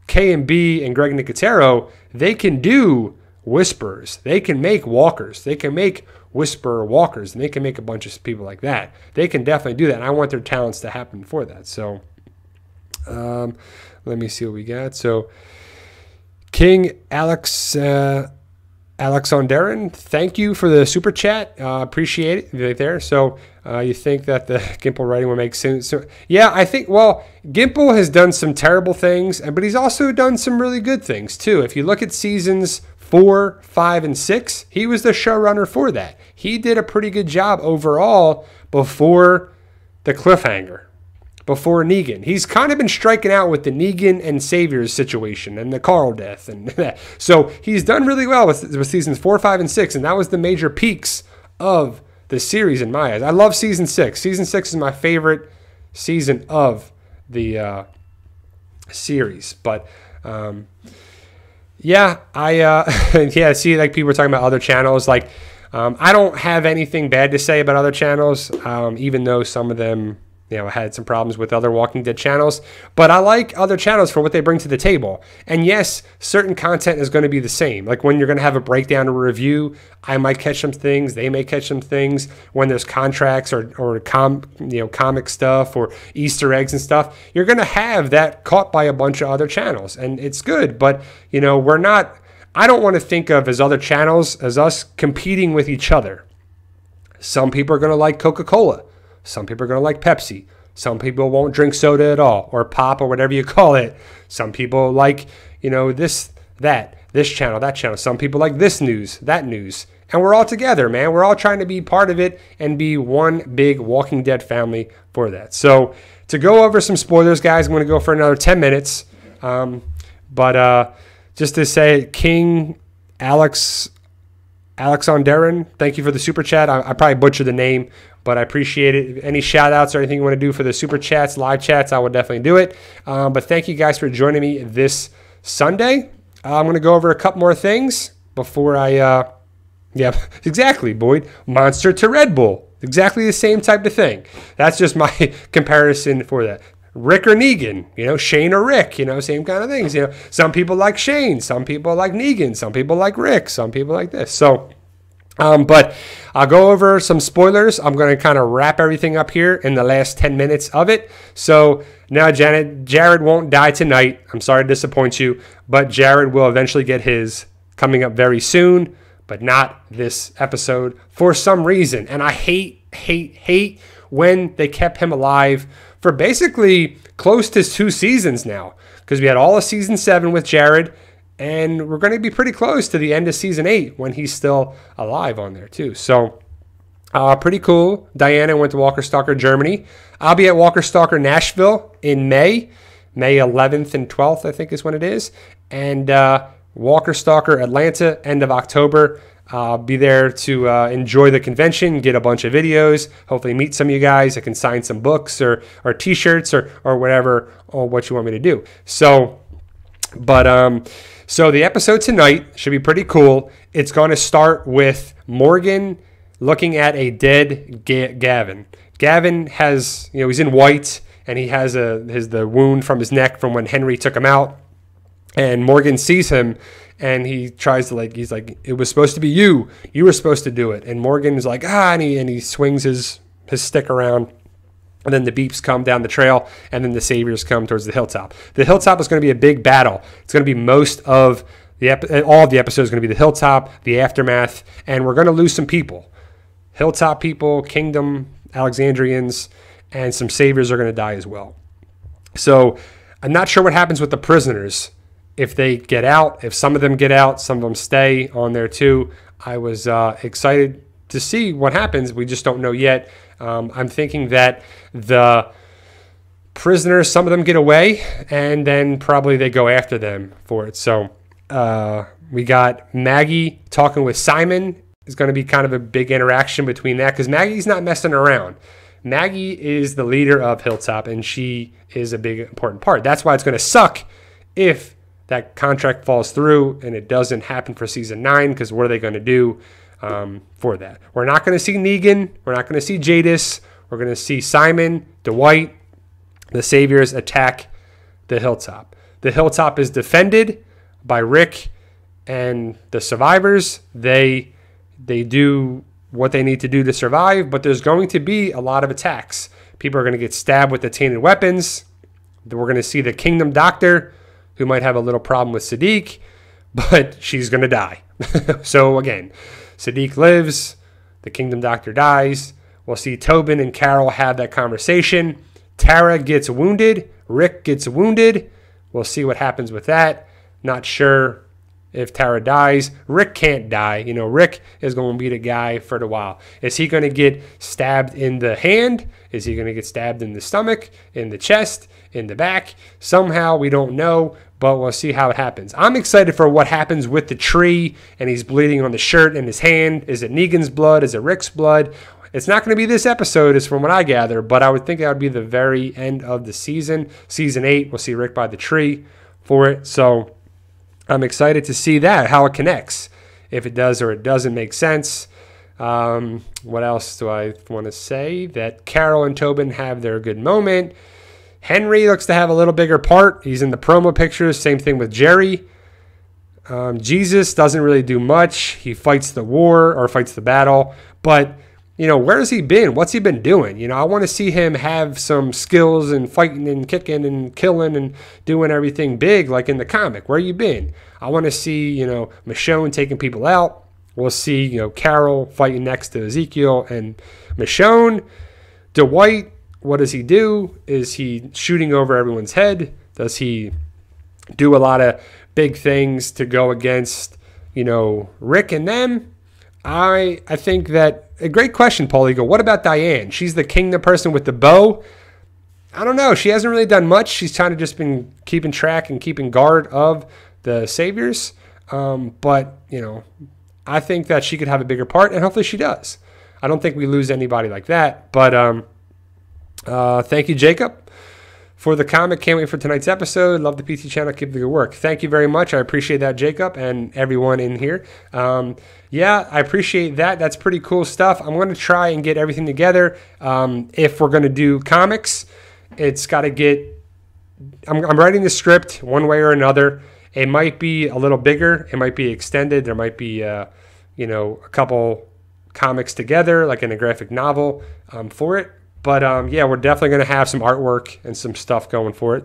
K&B and Greg Nicotero, they can do Whisperers. They can make walkers. They can make Whisperer walkers, and they can make a bunch of people like that. They can definitely do that, and I want their talents to happen for that. So let me see what we got. So King Alexanderin, thank you for the super chat. Appreciate it right there. So you think that the Gimple writing will make sense? So, yeah, I think, Gimple has done some terrible things, but he's also done some really good things too. If you look at seasons 4, 5, and 6, he was the showrunner for that. He did a pretty good job overall before the cliffhanger, before Negan. He's kind of been striking out with the Negan and Saviors situation and the Carl death and that. So he's done really well with seasons 4, 5, and 6, and that was the major peaks of the series in my eyes. I love season 6. Season 6 is my favorite season of the series. But see, like people were talking about other channels. Like I don't have anything bad to say about other channels, even though some of them had some problems with other Walking Dead channels, but I like other channels for what they bring to the table. And yes, certain content is going to be the same. Like when you're going to have a breakdown or review, I might catch some things, they may catch some things. When there's contracts or comic stuff or Easter eggs and stuff, you're going to have that caught by a bunch of other channels, and it's good. But I don't want to think of as other channels as us competing with each other. Some people are going to like Coca-Cola. Some people are going to like Pepsi. Some people won't drink soda at all, or pop, or whatever you call it. Some people like, this channel, that channel. Some people like this news, that news. And we're all together, man. We're all trying to be part of it and be one big Walking Dead family for that. So to go over some spoilers, guys, I'm going to go for another 10 minutes. But just to say, King Alexanderin, thank you for the super chat. I probably butchered the name, but I appreciate it. Any shout outs or anything you want to do for the super chats, live chats, I will definitely do it. But thank you guys for joining me this Sunday. I'm going to go over a couple more things before I, exactly, Boyd. Monster to Red Bull. Exactly the same type of thing. That's just my comparison for that. Rick or Negan, Shane or Rick, same kind of things. Some people like Shane, some people like Negan, some people like Rick, some people like this. So, but I'll go over some spoilers. I'm going to kind of wrap everything up here in the last 10 minutes of it. So now, Jared won't die tonight. I'm sorry to disappoint you, but Jared will eventually get his coming up very soon, but not this episode for some reason. And I hate when they kept him alive for basically close to 2 seasons now, because we had all of season 7 with Jared, And we're going to be pretty close to the end of season 8 when he's still alive on there too. So pretty cool. Diana went to Walker Stalker Germany. I'll be at Walker Stalker Nashville in May 11th and 12th, I think is when it is. And Walker Stalker Atlanta, end of October. I'll be there to enjoy the convention, get a bunch of videos, hopefully meet some of you guys. I can sign some books or t-shirts or whatever, or what you want me to do. So, so the episode tonight should be pretty cool. It's going to start with Morgan looking at a dead Gavin. Gavin has, he's in white, and he has the wound from his neck from when Henry took him out. And Morgan sees him, and he tries to he's like, it was supposed to be you. You were supposed to do it. And Morgan is like, and he swings his stick around. And then the beeps come down the trail, and then the saviors come towards the hilltop. The hilltop is going to be a big battle. It's going to be most of all of the episodes is going to be the hilltop, the aftermath, and we're going to lose some people. Hilltop people, Kingdom, Alexandrians, and some saviors are going to die as well. So I'm not sure what happens with the prisoners. If they get out, if some of them get out, some of them stay on there too. I was excited to see what happens. We just don't know yet. I'm thinking that the prisoners, some of them get away, and then probably they go after them for it. So we got Maggie talking with Simon. It's going to be kind of a big interaction between that, because Maggie's not messing around. Maggie is the leader of Hilltop, and she is a big important part. That's why it's going to suck if that contract falls through and it doesn't happen for season 9, because what are they going to do for that? We're not going to see Negan. We're not going to see Jadis. We're going to see Simon, Dwight, the Saviors attack the Hilltop. The Hilltop is defended by Rick and the survivors. They do what they need to do to survive, but there's going to be a lot of attacks. People are going to get stabbed with the tainted weapons. We're going to see the Kingdom Doctor, who might have a little problem with Sadiq, but she's going to die. So again, Sadiq lives, the Kingdom Doctor dies. We'll see Tobin and Carol have that conversation. Tara gets wounded. Rick gets wounded. We'll see what happens with that. Not sure if Tara dies. Rick can't die. Rick is going to be the guy for the while. Is he going to get stabbed in the hand? Is he going to get stabbed in the stomach, in the chest, in the back? Somehow, we don't know, but we'll see how it happens. I'm excited for what happens with the tree, and he's bleeding on the shirt and his hand. Is it Negan's blood? Is it Rick's blood? It's not going to be this episode, is from what I gather, but I would think that would be the very end of the season. Season 8, we'll see Rick by the tree for it. So I'm excited to see that, how it connects, if it does or it doesn't make sense. What else do I want to say? That Carol and Tobin have their good moment. Henry looks to have a little bigger part. He's in the promo pictures. Same thing with Jerry. Jesus doesn't really do much. He fights the war or fights the battle. But, where has he been? What's he been doing? I want to see him have some skills and fighting and kicking and killing and doing everything big like in the comic. Where you been? I want to see, Michonne taking people out. We'll see, Carol fighting next to Ezekiel and Michonne. Dwight, what does he do? Is he shooting over everyone's head? Does he do a lot of big things to go against, Rick and them? I think that a great question, Paul Eagle. What about Diane? She's the kingdom person with the bow. I don't know. She hasn't really done much. She's kind of just been keeping track and keeping guard of the saviors. But, I think that she could have a bigger part, and hopefully she does. I don't think we lose anybody like that. But thank you, Jacob, for the comment. Can't wait for tonight's episode. Love the PT channel. Keep the good work. Thank you very much. I appreciate that, Jacob, and everyone in here. Yeah, I appreciate that. That's pretty cool stuff. I'm going to try and get everything together. If we're going to do comics, it's got to get... I'm writing the script one way or another. It might be a little bigger. It might be extended. There might be, a couple comics together, like in a graphic novel for it. But, yeah, we're definitely going to have some artwork and some stuff going for it.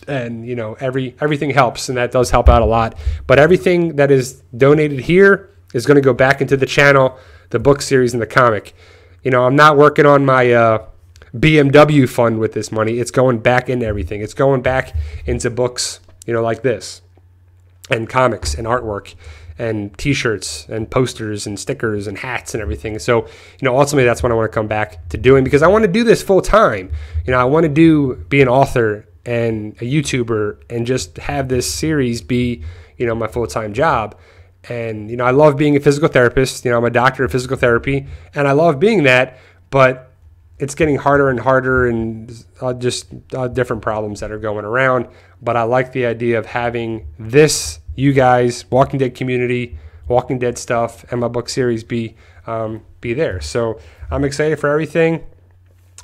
And, everything helps, and that does help out a lot. But everything that is donated here is going to go back into the channel, the book series, and the comic. I'm not working on my BMW fund with this money. It's going back into everything. It's going back into books, like this. and comics and artwork and t-shirts and posters and stickers and hats and everything. So, ultimately that's what I want to come back to doing, because I want to do this full time. I want to be an author and a YouTuber and just have this series be, my full-time job. And, I love being a physical therapist. I'm a doctor of physical therapy, and I love being that, but it's getting harder and harder, and just different problems that are going around. But I like the idea of having this, you guys, Walking Dead community, Walking Dead stuff, and my book series be there. So I'm excited for everything.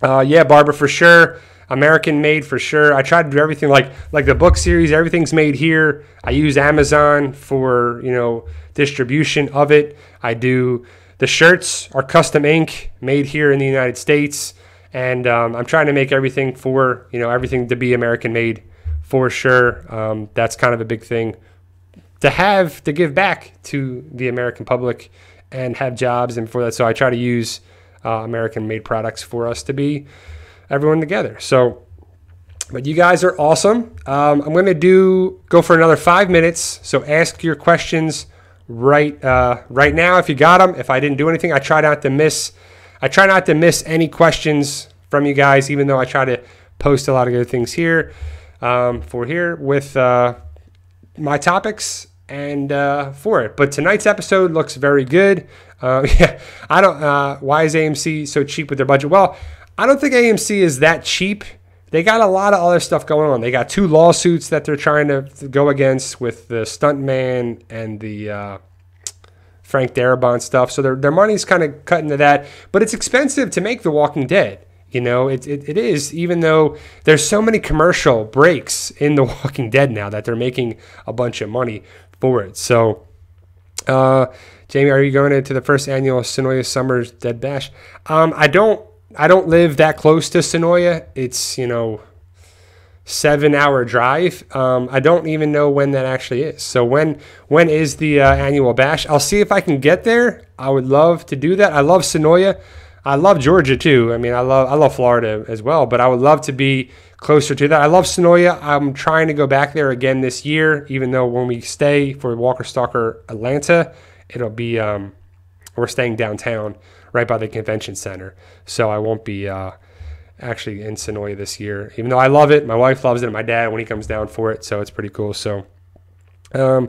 Yeah, Barbara, for sure. American made for sure. I try to do everything like the book series. Everything's made here. I use Amazon for distribution of it. I do the shirts are custom ink made here in the United States, and I'm trying to make everything for everything to be American made for sure. That's kind of a big thing to give back to the American public and have jobs and for that. So I try to use American made products for us to be everyone together. So, but you guys are awesome. I'm going to go for another 5 minutes. So ask your questions right now if you got them. If I didn't do anything, I try not to miss any questions from you guys, even though I try to post a lot of good things here with my topics and for it. But tonight's episode looks very good. Yeah, why is AMC so cheap with their budget? Well, I don't think AMC is that cheap. They got a lot of other stuff going on. They got 2 lawsuits that they're trying to go against with the stuntman and the Frank Darabont stuff. So their money's kind of cut into that. But it's expensive to make The Walking Dead. It is, even though there's so many commercial breaks in The Walking Dead now that they're making a bunch of money for it. So, Jamie, are you going into the first annual Sonoya Summer's Dead Bash? I don't live that close to Sonoya. It's, 7-hour drive. I don't even know when that actually is. So when is the annual bash? I'll see if I can get there. I would love to do that. I love Sonoya. I love Georgia too. I mean, I love Florida as well, but I would love to be closer to that. I love Sonoya. I'm trying to go back there again this year, even though when we stay for Walker Stalker Atlanta, it'll be, we're staying downtown right by the convention center. So I won't be actually in Sonoya this year, even though I love it. My wife loves it, and my dad when he comes down for it. So it's pretty cool. So I'm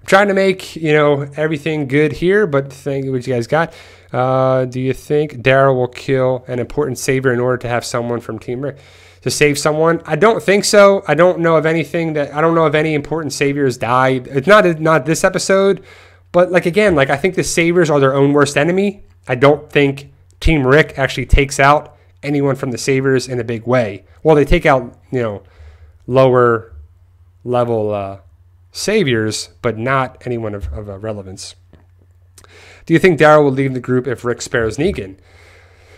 trying to make, everything good here, but thank you what you guys got. Do you think Daryl will kill an important savior in order to have someone from Team Rick to save someone? I don't think so. I don't know of any important saviors died. It's not this episode, but I think the saviors are their own worst enemy. I don't think Team Rick actually takes out anyone from the saviors in a big way. Well, they take out, lower level saviors, but not anyone of relevance. Do you think Daryl will leave the group if Rick spares Negan?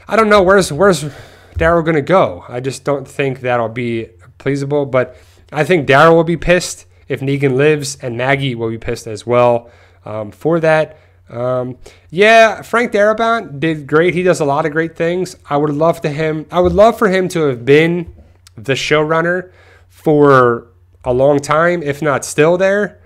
I don't know. Where's Daryl going to go? I just don't think that'll be pleasable, but I think Daryl will be pissed if Negan lives, and Maggie will be pissed as well for that. Yeah, Frank Darabont did great. He does a lot of great things. I would love for him to have been the showrunner for a long time, if not still there.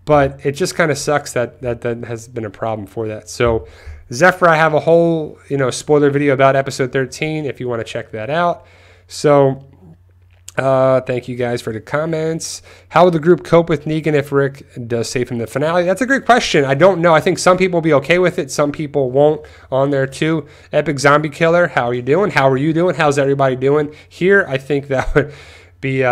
But it just kind of sucks that has been a problem for that. So, Zephyr, I have a whole spoiler video about episode 13 if you want to check that out. So, thank you guys for the comments. How will the group cope with Negan if Rick does save him in the finale? That's a great question. I don't know. I think some people will be okay with it. Some people won't on there too. Epic Zombie Killer, how are you doing? How are you doing? How's everybody doing? Here, I think that would be...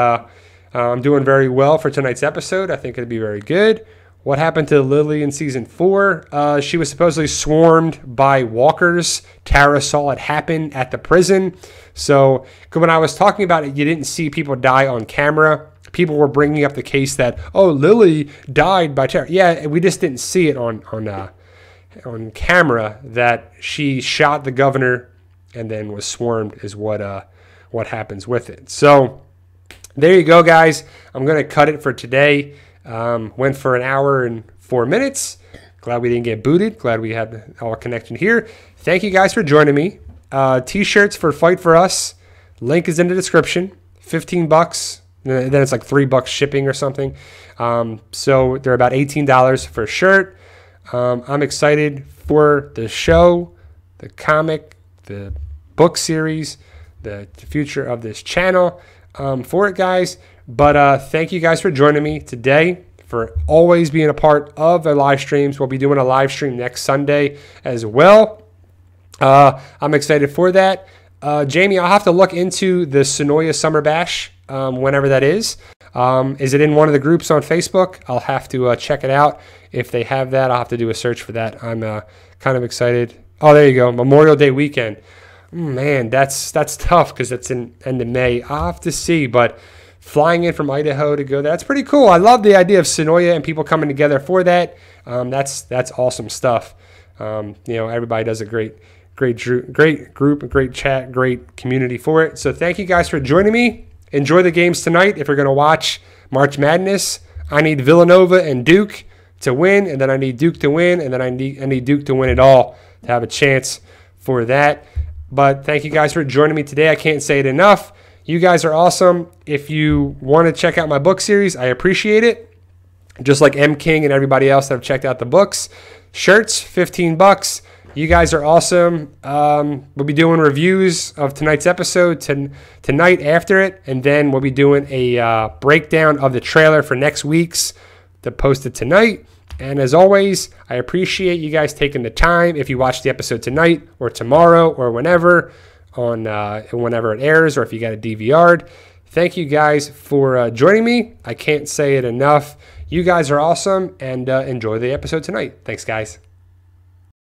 I'm doing very well for tonight's episode. I think it'd be very good. What happened to Lily in season 4? She was supposedly swarmed by walkers. Tara saw it happen at the prison. So when I was talking about it, you didn't see people die on camera. People were bringing up the case that, Lily died by Tara. Yeah, we just didn't see it on camera that she shot the governor and then was swarmed is what happens with it. So there you go, guys. I'm going to cut it for today. Went for an hour and 4 minutes. Glad we didn't get booted. Glad we had our connection here. Thank you guys for joining me. T-shirts for Fight For Us. Link is in the description. $15 Then it's like $3 shipping or something. So they're about $18 for a shirt. I'm excited for the show, the comic, the book series, the future of this channel for it, guys. But thank you guys for joining me today, for always being a part of the live streams. We'll be doing a live stream next Sunday as well. I'm excited for that. Jamie, I'll have to look into the Sonoya Summer Bash whenever that is. Is it in one of the groups on Facebook? I'll have to check it out. If they have that, I'll have to do a search for that. I'm kind of excited. Oh, there you go. Memorial Day weekend. Man, that's tough because it's in end of May. I'll have to see, but flying in from Idaho to go there, that's pretty cool. I love the idea of Sonoya and people coming together for that. That's awesome stuff. Everybody does a great group, a great chat, great community for it. So thank you guys for joining me. Enjoy the games tonight. If you're going to watch March Madness, I need Villanova and Duke to win, and then I need Duke to win, and then I need Duke to win it all to have a chance for that. But thank you guys for joining me today. I can't say it enough. You guys are awesome. If you want to check out my book series, I appreciate it. Just like M. King and everybody else that have checked out the books. Shirts, $15. You guys are awesome. We'll be doing reviews of tonight's episode tonight after it, and then we'll be doing a breakdown of the trailer for next week's to post it tonight. And as always, I appreciate you guys taking the time. If you watch the episode tonight or tomorrow or whenever it airs, or if you got it DVR'd, thank you guys for joining me. I can't say it enough. You guys are awesome, and enjoy the episode tonight. Thanks, guys.